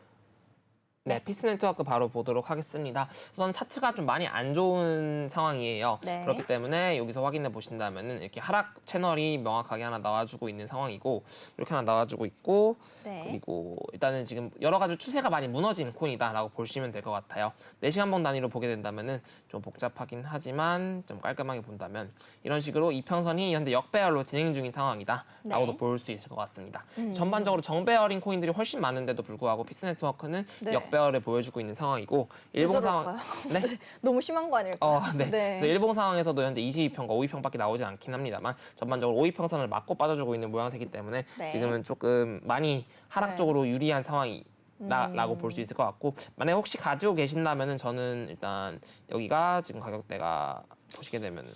Speaker 2: 네, 피스 네트워크 바로 보도록 하겠습니다. 우선 차트가 좀 많이 안 좋은 상황이에요.
Speaker 1: 네.
Speaker 2: 그렇기 때문에 여기서 확인해 보신다면은 이렇게 하락 채널이 명확하게 하나 나와주고 있는 상황이고 이렇게 하나 나와주고 있고
Speaker 1: 네.
Speaker 2: 그리고 일단은 지금 여러 가지 추세가 많이 무너진 코인이다라고 보시면 될 것 같아요. 4시간봉 단위로 보게 된다면은 좀 복잡하긴 하지만 좀 깔끔하게 본다면 이런 식으로 이평선이 현재 역배열로 진행 중인 상황이다라고도
Speaker 1: 네.
Speaker 2: 볼 수 있을 것 같습니다. 전반적으로 정배열인 코인들이 훨씬 많은데도 불구하고 피스 네트워크는
Speaker 1: 네.
Speaker 2: 역배열을 보여주고 있는 상황이고 일본 상황
Speaker 1: 네? 너무 심한 거 아닐까요?
Speaker 2: 네.
Speaker 1: 네.
Speaker 2: 그래서 일본 상황에서도 현재 22평과 5위평밖에 나오지 않긴 합니다만 전반적으로 5위평선을 맞고 빠져주고 있는 모양새이기 때문에
Speaker 1: 네.
Speaker 2: 지금은 조금 많이 하락
Speaker 1: 네.
Speaker 2: 쪽으로 유리한 상황이 라고 볼 수 있을 것 같고 만약에 혹시 가지고 계신다면은 저는 일단 여기가 지금 가격대가 보시게 되면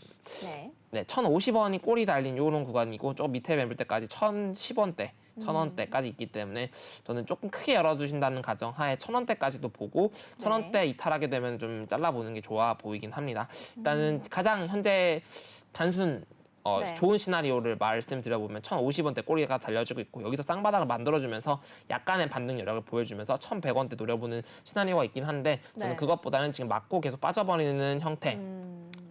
Speaker 1: 네.
Speaker 2: 1,050원이 꼬리 달린 요런 구간이고 좀 밑에 매물 때까지 1,010원대 1,000원대까지 있기 때문에 저는 조금 크게 열어두신다는 가정하에 1,000원대까지도 보고 1,000원대 이탈하게 되면 좀 잘라보는 게 좋아 보이긴 합니다. 일단은 가장 현재 단순
Speaker 1: 네.
Speaker 2: 좋은 시나리오를 말씀드려보면 1,050원대 꼬리가 달려지고 있고 여기서 쌍바닥을 만들어주면서 약간의 반등 여력을 보여주면서 1,100원대 노려보는 시나리오가 있긴 한데 저는
Speaker 1: 네.
Speaker 2: 그것보다는 지금 맞고 계속 빠져버리는 형태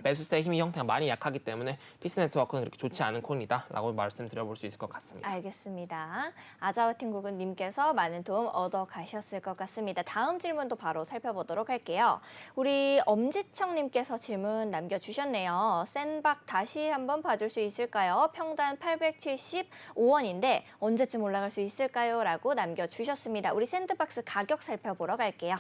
Speaker 2: 매수세의 힘이 형태가 많이 약하기 때문에 피스 네트워크는 그렇게 좋지 않은 코인이다라고 말씀드려볼 수 있을 것 같습니다.
Speaker 1: 알겠습니다. 아자와팅국은님께서 많은 도움 얻어 가셨을 것 같습니다. 다음 질문도 바로 살펴보도록 할게요. 우리 엄지청님께서 질문 남겨주셨네요. 센박 다시 한번 봐줄 수 있을까요? 평단 875원인데 언제쯤 올라갈 수 있을까요? 라고 남겨주셨습니다. 우리 샌드박스 가격 살펴보러 갈게요.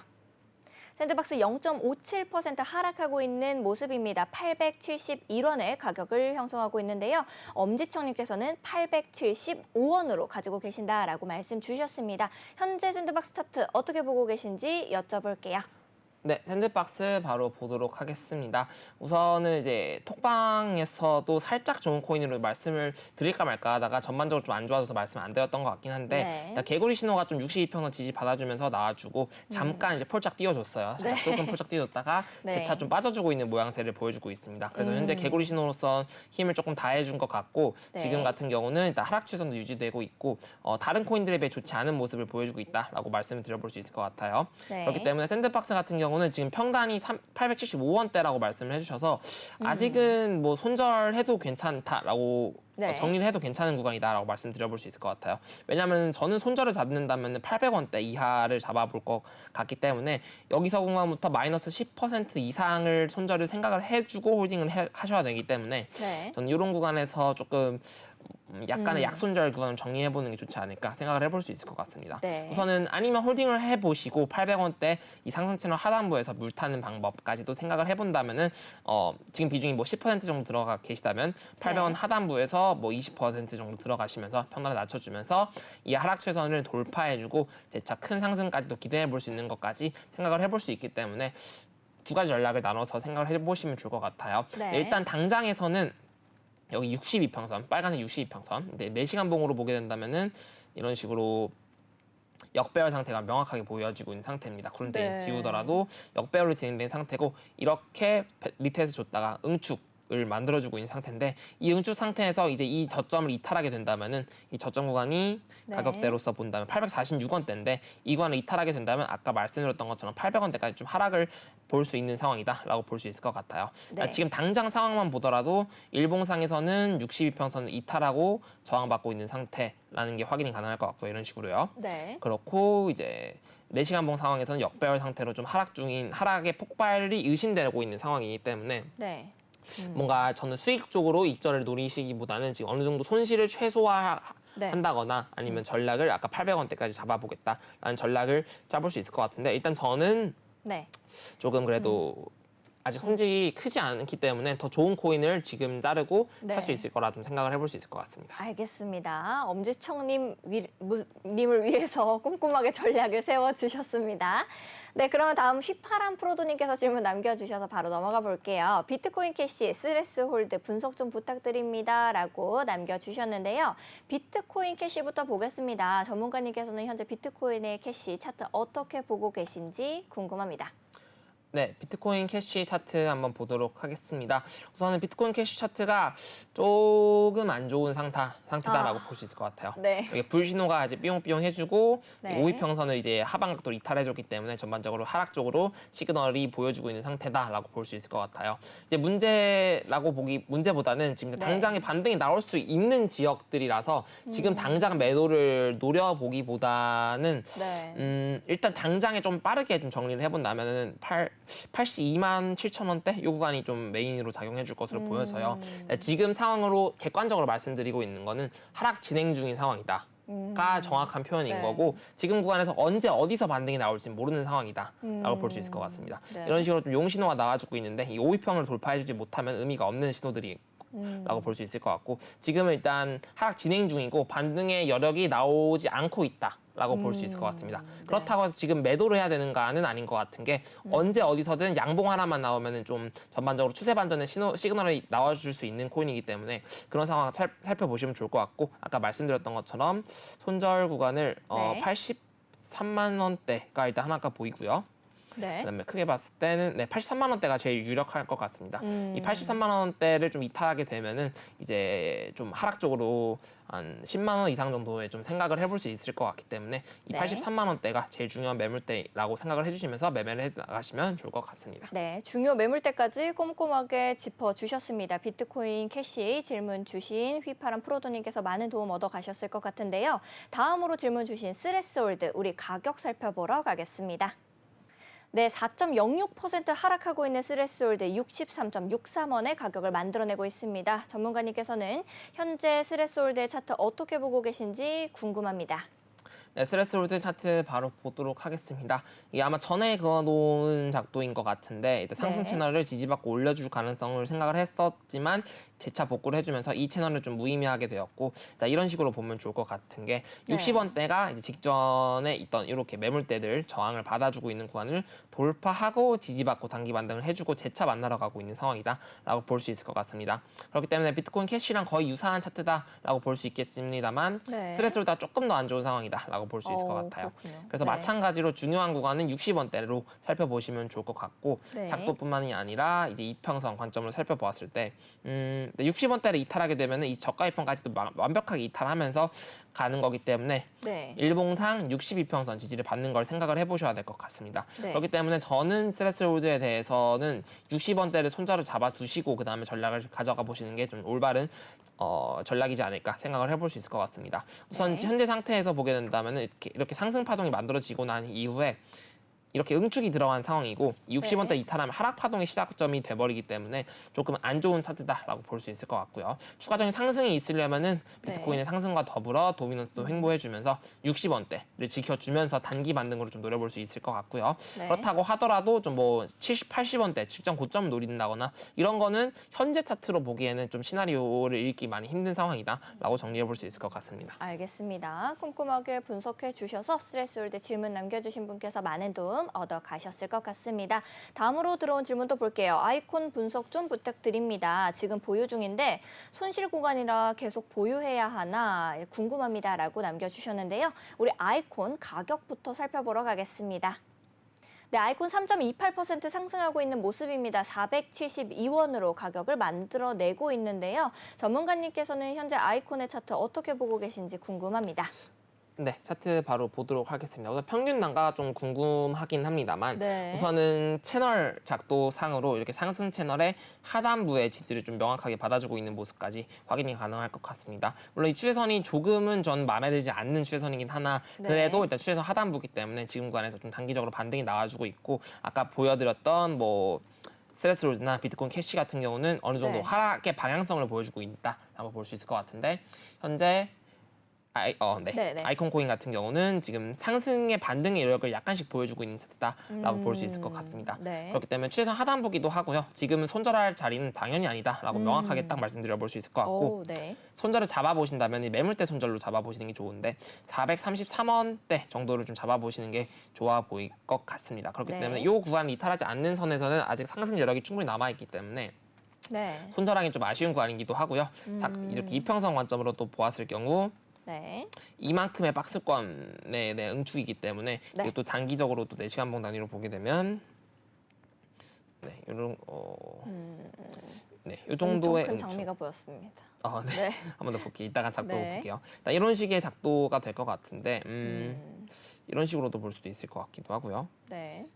Speaker 1: 샌드박스 0.57% 하락하고 있는 모습입니다. 871원의 가격을 형성하고 있는데요. 엄지청님께서는 875원으로 가지고 계신다라고 말씀 주셨습니다. 현재 샌드박스 차트 어떻게 보고 계신지 여쭤볼게요.
Speaker 2: 네, 샌드박스 바로 보도록 하겠습니다. 우선은 이제 톡방에서도 살짝 좋은 코인으로 말씀을 드릴까 말까 하다가 전반적으로 좀 안 좋아져서 말씀 안 드렸던 것 같긴 한데
Speaker 1: 네.
Speaker 2: 일단 개구리 신호가 좀 62평선 지지 받아주면서 나와주고 잠깐 이제 폴짝 띄워줬어요. 살짝 조금 폴짝 띄워줬다가
Speaker 1: 네.
Speaker 2: 재차 좀 빠져주고 있는 모양새를 보여주고 있습니다. 그래서 현재 개구리 신호로선 힘을 조금 다해준 것 같고
Speaker 1: 네.
Speaker 2: 지금 같은 경우는 일단 하락 추세선도 유지되고 있고 다른 코인들에 비해 좋지 않은 모습을 보여주고 있다라고 말씀을 드려볼 수 있을 것 같아요.
Speaker 1: 네.
Speaker 2: 그렇기 때문에 샌드박스 같은 경우는 지금 평단이 875원대라고 말씀을 해주셔서 아직은 뭐 손절해도 괜찮다라고
Speaker 1: 네.
Speaker 2: 정리를 해도 괜찮은 구간이다라고 말씀드려볼 수 있을 것 같아요. 왜냐하면 저는 손절을 잡는다면 800원대 이하를 잡아볼 것 같기 때문에 여기서 공간부터 마이너스 10% 이상을 손절을 생각을 해주고 홀딩을 하셔야 되기 때문에
Speaker 1: 네.
Speaker 2: 저는 이런 구간에서 조금 약간의 약손절 구간을 정리해보는 게 좋지 않을까 생각을 해볼 수 있을 것 같습니다.
Speaker 1: 네.
Speaker 2: 우선은 아니면 홀딩을 해보시고 800원대 이 상승 채널 하단부에서 물 타는 방법까지도 생각을 해본다면은 지금 비중이 뭐 10% 정도 들어가 계시다면 800원
Speaker 1: 네.
Speaker 2: 하단부에서 뭐 20% 정도 들어가시면서 평단을 낮춰주면서 이 하락 최선을 돌파해주고 재차 큰 상승까지도 기대해볼 수 있는 것까지 생각을 해볼 수 있기 때문에 두 가지 전략을 나눠서 생각을 해보시면 좋을 것 같아요.
Speaker 1: 네.
Speaker 2: 일단 당장에서는 여기 62평선, 빨간색 62평선. 4시간 봉으로 보게 된다면은 이런 식으로 역배열 상태가 명확하게 보여지고 있는 상태입니다. 구름대인
Speaker 1: 네.
Speaker 2: 지우더라도 역배열로 진행된 상태고 이렇게 리테스트 줬다가 응축을 만들어주고 있는 상태인데 이 응축 상태에서 이제 이 저점을 이탈하게 된다면은 이 저점 구간이
Speaker 1: 네.
Speaker 2: 가격대로서 본다면 846원대인데 이 구간을 이탈하게 된다면 아까 말씀드렸던 것처럼 800원대까지 좀 하락을 볼 수 있는 상황이다라고 볼 수 있을 것 같아요.
Speaker 1: 네.
Speaker 2: 지금 당장 상황만 보더라도 일봉상에서는 62평선을 이탈하고 저항받고 있는 상태라는 게 확인이 가능할 것 같고요. 이런 식으로요.
Speaker 1: 네.
Speaker 2: 그렇고 이제 4시간 봉 상황에서는 역배열 상태로 좀 하락 중인 하락의 폭발이 의심되고 있는 상황이기 때문에
Speaker 1: 네.
Speaker 2: 뭔가 저는 수익 쪽으로 익절을 노리시기보다는 지금 어느 정도 손실을 최소화한다거나
Speaker 1: 네.
Speaker 2: 아니면 전략을 아까 800원대까지 잡아보겠다라는 전략을 짜볼 수 있을 것 같은데 일단 저는
Speaker 1: 네.
Speaker 2: 조금 그래도 아직 손질이 크지 않기 때문에 더 좋은 코인을 지금 자르고
Speaker 1: 네.
Speaker 2: 살 수 있을 거라 좀 생각을 해볼 수 있을 것 같습니다.
Speaker 1: 알겠습니다. 엄지청님을 위해서 꼼꼼하게 전략을 세워주셨습니다. 네, 그러면 다음 휘파람 프로도님께서 질문 남겨주셔서 바로 넘어가 볼게요. 비트코인 캐시 스레스 홀드 분석 좀 부탁드립니다. 라고 남겨주셨는데요. 비트코인 캐시부터 보겠습니다. 전문가님께서는 현재 비트코인의 캐시 차트 어떻게 보고 계신지 궁금합니다.
Speaker 2: 네, 비트코인 캐시 차트 한번 보도록 하겠습니다. 우선은 비트코인 캐시 차트가 조금 안 좋은 상태다라고 볼 수 있을 것 같아요.
Speaker 1: 네.
Speaker 2: 이게 불신호가 이제 삐용삐용 해주고
Speaker 1: 네.
Speaker 2: 5일평선을 이제 하방각도로 이탈해줬기 때문에 전반적으로 하락 쪽으로 시그널이 보여주고 있는 상태다라고 볼 수 있을 것 같아요. 이제 문제보다는 지금
Speaker 1: 네.
Speaker 2: 당장에 반등이 나올 수 있는 지역들이라서 지금 당장 매도를 노려보기보다는
Speaker 1: 네.
Speaker 2: 일단 당장에 좀 빠르게 좀 정리를 해본다면은 82만 7천 원대 이 구간이 좀 메인으로 작용해 줄 것으로 보여져요. 지금 상황으로 객관적으로 말씀드리고 있는 거는 하락 진행 중인 상황이다. 가 정확한 표현인
Speaker 1: 네.
Speaker 2: 거고 지금 구간에서 언제 어디서 반등이 나올지 모르는 상황이다라고 볼 수 있을 것 같습니다.
Speaker 1: 네.
Speaker 2: 이런 식으로 좀 용신호가 나와주고 있는데 이 5일평을 돌파해주지 못하면 의미가 없는 신호들이 라고 볼 수 있을 것 같고 지금은 일단 하락 진행 중이고 반등의 여력이 나오지 않고 있다라고 볼 수 있을 것 같습니다. 그렇다고 해서 지금 매도를 해야 되는가는 아닌 것 같은 게 언제 어디서든 양봉 하나만 나오면은 좀 전반적으로 추세 반전의 시그널이 나와줄 수 있는 코인이기 때문에 그런 상황 살펴보시면 좋을 것 같고 아까 말씀드렸던 것처럼 손절 구간을
Speaker 1: 네.
Speaker 2: 83만 원대가 일단 하나가 보이고요.
Speaker 1: 네.
Speaker 2: 그다음에 크게 봤을 때는 83만 원대가 제일 유력할 것 같습니다. 이 83만 원대를 좀 이탈하게 되면은 이제 좀 하락 쪽으로 한 10만 원 이상 정도의 좀 생각을 해볼 수 있을 것 같기 때문에 이
Speaker 1: 네.
Speaker 2: 83만 원대가 제일 중요한 매물대라고 생각을 해주시면서 매매를 해 나가시면 좋을 것 같습니다.
Speaker 1: 네, 중요 매물대까지 꼼꼼하게 짚어주셨습니다. 비트코인 캐시 질문 주신 휘파람 프로도님께서 많은 도움 얻어가셨을 것 같은데요. 다음으로 질문 주신 스레스홀드 우리 가격 살펴보러 가겠습니다. 네, 4.06% 하락하고 있는 스레스홀드 63.63원의 가격을 만들어내고 있습니다. 전문가님께서는 현재 스레스홀드의 차트 어떻게 보고 계신지 궁금합니다.
Speaker 2: 네, 스레스홀드 차트 바로 보도록 하겠습니다. 이게 아마 전에 그어놓은 작도인 것 같은데 일단 상승
Speaker 1: 네.
Speaker 2: 채널을 지지받고 올려줄 가능성을 생각을 했었지만 재차 복구를 해주면서 이 채널을 좀 무의미하게 되었고 일단 이런 식으로 보면 좋을 것 같은 게
Speaker 1: 네.
Speaker 2: 60원대가 이제 직전에 있던 이렇게 매물대들 저항을 받아주고 있는 구간을 돌파하고 지지받고 단기 반등을 해주고 재차 만나러 가고 있는 상황이다라고 볼 수 있을 것 같습니다. 그렇기 때문에 비트코인 캐시랑 거의 유사한 차트다라고 볼 수 있겠습니다만
Speaker 1: 네.
Speaker 2: 스레스홀드가 조금 더 안 좋은 상황이다라고 볼 수 있을 것 같아요.
Speaker 1: 그렇군요.
Speaker 2: 그래서
Speaker 1: 네.
Speaker 2: 마찬가지로 중요한 구간은 60원대로 살펴보시면 좋을 것 같고
Speaker 1: 네.
Speaker 2: 작도뿐만이 아니라 이제 이평선 관점으로 살펴보았을 때 60원대를 이탈하게 되면 이 저가 이평까지도 완벽하게 이탈하면서 가는 거기 때문에
Speaker 1: 네.
Speaker 2: 일봉상 62평선 지지를 받는 걸 생각을 해보셔야 될 것 같습니다.
Speaker 1: 네.
Speaker 2: 그렇기 때문에 저는 스레스홀드에 대해서는 60원대를 손자로 잡아두시고 그 다음에 전략을 가져가 보시는 게 좀 올바른 전략이지 않을까 생각을 해볼 수 있을 것 같습니다. 우선
Speaker 1: 네.
Speaker 2: 현재 상태에서 보게 된다면 이렇게 상승 파동이 만들어지고 난 이후에 이렇게 응축이 들어간 상황이고 60원대
Speaker 1: 네.
Speaker 2: 이탈하면 하락 파동의 시작점이 돼버리기 때문에 조금 안 좋은 차트다라고 볼 수 있을 것 같고요. 추가적인 상승이 있으려면은 비트코인의 상승과 더불어 도미넌스도 횡보해주면서 60원대를 지켜주면서 단기 반등으로 좀 노려볼 수 있을 것 같고요.
Speaker 1: 네.
Speaker 2: 그렇다고 하더라도 좀 뭐 70, 80원대 직전 고점을 노린다거나 이런 거는 현재 차트로 보기에는 좀 시나리오를 읽기 많이 힘든 상황이다라고 정리해 볼 수 있을 것 같습니다.
Speaker 1: 알겠습니다. 꼼꼼하게 분석해 주셔서 스트레스홀드 질문 남겨주신 분께서 많은 도움 얻어가셨을 것 같습니다. 다음으로 들어온 질문도 볼게요. 아이콘 분석 좀 부탁드립니다. 지금 보유 중인데 손실 구간이라 계속 보유해야 하나 궁금합니다라고 남겨주셨는데요. 우리 아이콘 가격부터 살펴보러 가겠습니다. 네, 아이콘 3.28% 상승하고 있는 모습입니다. 472원으로 가격을 만들어내고 있는데요. 전문가님께서는 현재 아이콘의 차트 어떻게 보고 계신지 궁금합니다.
Speaker 2: 네, 차트 바로 보도록 하겠습니다. 우선 평균 단가가 좀 궁금하긴 합니다만
Speaker 1: 네.
Speaker 2: 우선은 채널 작도상으로 이렇게 상승 채널의 하단부의 지지를 좀 명확하게 받아주고 있는 모습까지 확인이 가능할 것 같습니다. 물론 이 추세선이 조금은 전 마음에 들지 않는 추세선이긴 하나 그래도 일단 추세선 하단부기 때문에 지금 구간에서 좀 단기적으로 반등이 나와주고 있고 아까 보여드렸던 뭐 스레스홀드나 비트코인 캐시 같은 경우는 어느 정도 하락의 방향성을 보여주고 있다라고 볼 수 있을 것 같은데 현재 네.
Speaker 1: 네네.
Speaker 2: 아이콘 코인 같은 경우는 지금 상승의 반등의 이력을 약간씩 보여주고 있는 차트다라고 볼 수 있을 것 같습니다.
Speaker 1: 네.
Speaker 2: 그렇기 때문에 추세선 하단부기도 하고요. 지금은 손절할 자리는 당연히 아니다라고 명확하게 딱 말씀드려 볼 수 있을 것 같고,
Speaker 1: 네.
Speaker 2: 손절을 잡아보신다면 이 매물대 손절로 잡아보시는 게 좋은데 433원대 정도를 좀 잡아보시는 게 좋아 보일 것 같습니다. 그렇기
Speaker 1: 네.
Speaker 2: 때문에 이 구간 이탈하지 않는 선에서는 아직 상승 여력이 충분히 남아있기 때문에
Speaker 1: 네.
Speaker 2: 손절하기 좀 아쉬운 구간이기도 하고요. 이렇게 이평선 관점으로 또 보았을 경우
Speaker 1: 네.
Speaker 2: 이만큼의 박스권의 응축이기 때문에
Speaker 1: 네.
Speaker 2: 이게 또 단기적으로 또 4시간 봉 단위로 보게 되면 네, 이런 네, 이 정도의
Speaker 1: 큰
Speaker 2: 응축.
Speaker 1: 장미가 보였습니다.
Speaker 2: 네.
Speaker 1: 네.
Speaker 2: 한 번 더 볼게요. 이따가 작도
Speaker 1: 네.
Speaker 2: 볼게요. 일단 이런 식의 작도가 될 것 같은데 이런 식으로도 볼 수도 있을 것 같기도 하고요.
Speaker 1: 네.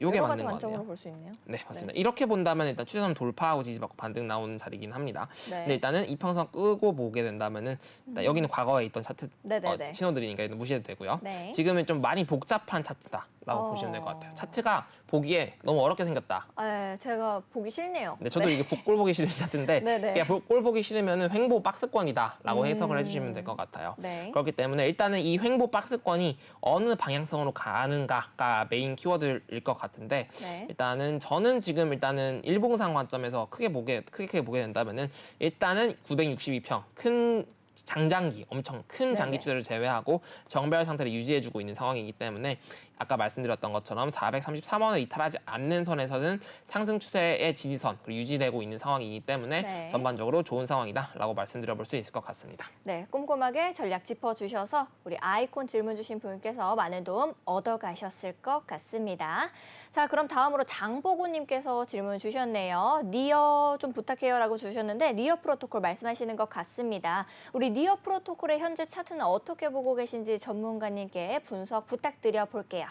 Speaker 2: 요게
Speaker 1: 여러
Speaker 2: 맞는
Speaker 1: 가지
Speaker 2: 것
Speaker 1: 관점으로
Speaker 2: 같네요.
Speaker 1: 볼 수 있네요.
Speaker 2: 네, 맞습니다. 이렇게 본다면 일단 추세선 돌파하고 지지받고 반등 나오는 자리긴 합니다.
Speaker 1: 네.
Speaker 2: 근데 일단은 이평선 끄고 보게 된다면은 일단 여기는 과거에 있던 차트
Speaker 1: 네네네.
Speaker 2: 신호들이니까 이건 무시해도 되고요.
Speaker 1: 네.
Speaker 2: 지금은 좀 많이 복잡한 차트다라고 보시면 될 것 같아요. 차트가 보기에 너무 어렵게 생겼다.
Speaker 1: 네, 제가 보기 싫네요.
Speaker 2: 네, 저도 이게 꼴 보기 싫은 차트인데
Speaker 1: 네네.
Speaker 2: 그냥 꼴 보기 싫으면은 횡보 박스권이다라고 해석을 해주시면 될 것 같아요.
Speaker 1: 네.
Speaker 2: 그렇기 때문에 일단은 이 횡보 박스권이 어느 방향성으로 가는가가 메인 키워드일 것 같은데
Speaker 1: 네.
Speaker 2: 일단은 저는 지금 일단은 일봉상 관점에서 크게 보게 된다면은 일단은 962평 큰 장장기 엄청 큰 장기
Speaker 1: 네네.
Speaker 2: 추세를 제외하고 정배열 상태를 유지해주고 있는 상황이기 때문에 아까 말씀드렸던 것처럼 433원을 이탈하지 않는 선에서는 상승 추세의 지지선 그리고 유지되고 있는 상황이기 때문에
Speaker 1: 네.
Speaker 2: 전반적으로 좋은 상황이다라고 말씀드려볼 수 있을 것 같습니다.
Speaker 1: 네, 꼼꼼하게 전략 짚어주셔서 우리 아이콘 질문 주신 분께서 많은 도움 얻어가셨을 것 같습니다. 자, 그럼 다음으로 장보고님께서 질문 주셨네요. 니어 좀 부탁해요라고 주셨는데 니어 프로토콜 말씀하시는 것 같습니다. 우리 니어 프로토콜의 현재 차트는 어떻게 보고 계신지 전문가님께 분석 부탁드려 볼게요.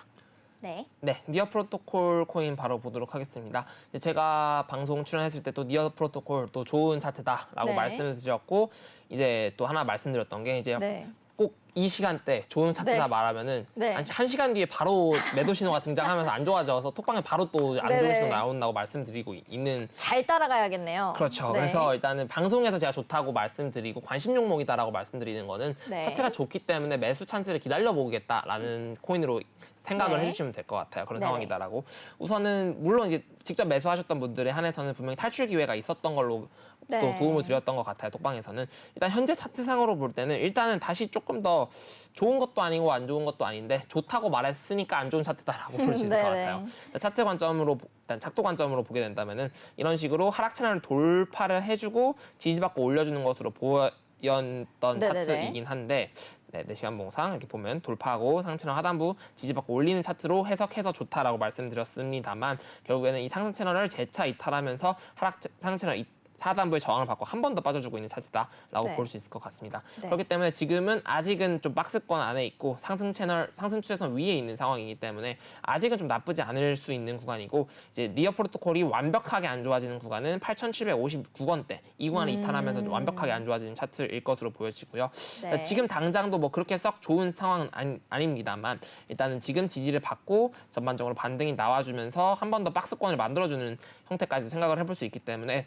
Speaker 1: 네.
Speaker 2: 네, 니어 프로토콜 코인 바로 보도록 하겠습니다. 제가 방송 출연했을 때 또 니어 프로토콜 또 좋은 차트다라고
Speaker 1: 네.
Speaker 2: 말씀을 드렸고 이제 또 하나 말씀드렸던 게 이제
Speaker 1: 네.
Speaker 2: 꼭 이 시간대 좋은 차트다
Speaker 1: 네.
Speaker 2: 말하면은
Speaker 1: 네.
Speaker 2: 한 시간 뒤에 바로 매도 신호가 등장하면서 안 좋아져서 톡방에 바로 또 안 좋은
Speaker 1: 네네.
Speaker 2: 신호 나온다고 말씀드리고 있는
Speaker 1: 잘 따라가야겠네요.
Speaker 2: 그렇죠.
Speaker 1: 네.
Speaker 2: 그래서 일단은 방송에서 제가 좋다고 말씀드리고 관심 종목이다라고 말씀드리는 거는
Speaker 1: 네.
Speaker 2: 차트가 좋기 때문에 매수 찬스를 기다려보겠다라는 코인으로 생각을
Speaker 1: 네.
Speaker 2: 해주시면 될 것 같아요. 그런
Speaker 1: 네네.
Speaker 2: 상황이다라고. 우선은 물론 이제 직접 매수하셨던 분들에 한해서는 분명히 탈출 기회가 있었던 걸로 또
Speaker 1: 네.
Speaker 2: 도움을 드렸던 것 같아요. 톡방에서는. 일단 현재 차트상으로 볼 때는 일단은 다시 조금 더 좋은 것도 아니고 안 좋은 것도 아닌데 좋다고 말했으니까 안 좋은 차트다라고 볼 수 있을 것
Speaker 1: 네네.
Speaker 2: 같아요. 차트 관점으로 일단 작도 관점으로 보게 된다면은 이런 식으로 하락 채널을 돌파를 해주고 지지받고 올려주는 것으로 보였던
Speaker 1: 네네네.
Speaker 2: 차트이긴 한데 네, 4시간 봉상 이렇게 보면 돌파하고 상층 하단부 지지받고 올리는 차트로 해석해서 좋다라고 말씀드렸습니다만 결국에는 이 상승 채널을 재차 이탈하면서 상승 채널 하단부의 저항을 받고 한 번 더 빠져주고 있는 차트다라고
Speaker 1: 네.
Speaker 2: 볼 수 있을 것 같습니다.
Speaker 1: 네.
Speaker 2: 그렇기 때문에 지금은 아직은 좀 박스권 안에 있고 상승 추세선 위에 있는 상황이기 때문에 아직은 좀 나쁘지 않을 수 있는 구간이고 이제 니어 프로토콜이 완벽하게 안 좋아지는 구간은 8,759원대 이 구간을 이탈하면서 좀 완벽하게 안 좋아지는 차트일 것으로 보여지고요.
Speaker 1: 네.
Speaker 2: 지금 당장도 뭐 그렇게 썩 좋은 상황은 아닙니다만 일단은 지금 지지를 받고 전반적으로 반등이 나와주면서 한 번 더 박스권을 만들어주는 형태까지 생각을 해볼 수 있기 때문에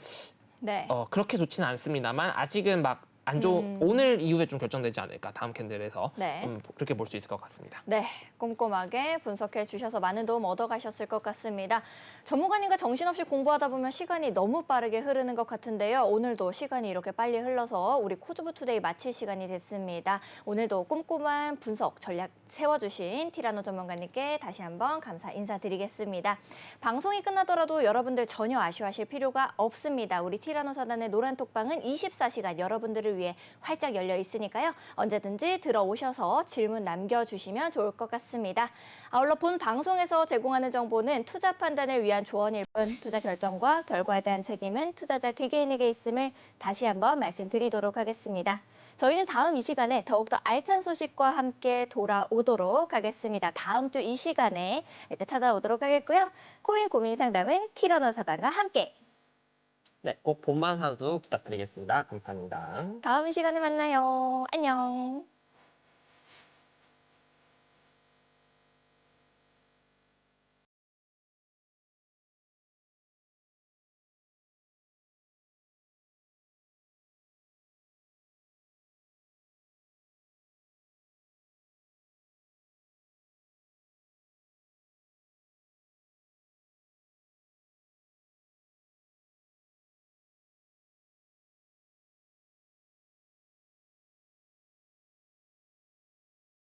Speaker 1: 네.
Speaker 2: 그렇게 좋지는 않습니다만 아직은 막 안 좋은 오늘 이후에 좀 결정되지 않을까 다음 캔들에서
Speaker 1: 네.
Speaker 2: 그렇게 볼 수 있을 것 같습니다.
Speaker 1: 네, 꼼꼼하게 분석해 주셔서 많은 도움 얻어가셨을 것 같습니다. 전문가님과 정신없이 공부하다 보면 시간이 너무 빠르게 흐르는 것 같은데요. 오늘도 시간이 이렇게 빨리 흘러서 우리 코주부 투데이 마칠 시간이 됐습니다. 오늘도 꼼꼼한 분석 전략 세워주신 티라노 전문가님께 다시 한번 감사 인사드리겠습니다. 방송이 끝나더라도 여러분들 전혀 아쉬워하실 필요가 없습니다. 우리 티라노 사단의 노란 톡방은 24시간 여러분들을 위해 활짝 열려 있으니까요. 언제든지 들어오셔서 질문 남겨주시면 좋을 것 같습니다. 아울러 본 방송에서 제공하는 정보는 투자 판단을 위한 조언일 뿐 투자 결정과 결과에 대한 책임은 투자자 개개인에게 있음을 다시 한번 말씀드리도록 하겠습니다. 저희는 다음 이 시간에 더욱더 알찬 소식과 함께 돌아오도록 하겠습니다. 다음 주 이 시간에 찾아오도록 하겠고요. 코인 고민 상담은 티라노 사단과 함께
Speaker 2: 네, 꼭 본방 사수 부탁드리겠습니다. 감사합니다.
Speaker 1: 다음 시간에 만나요. 안녕.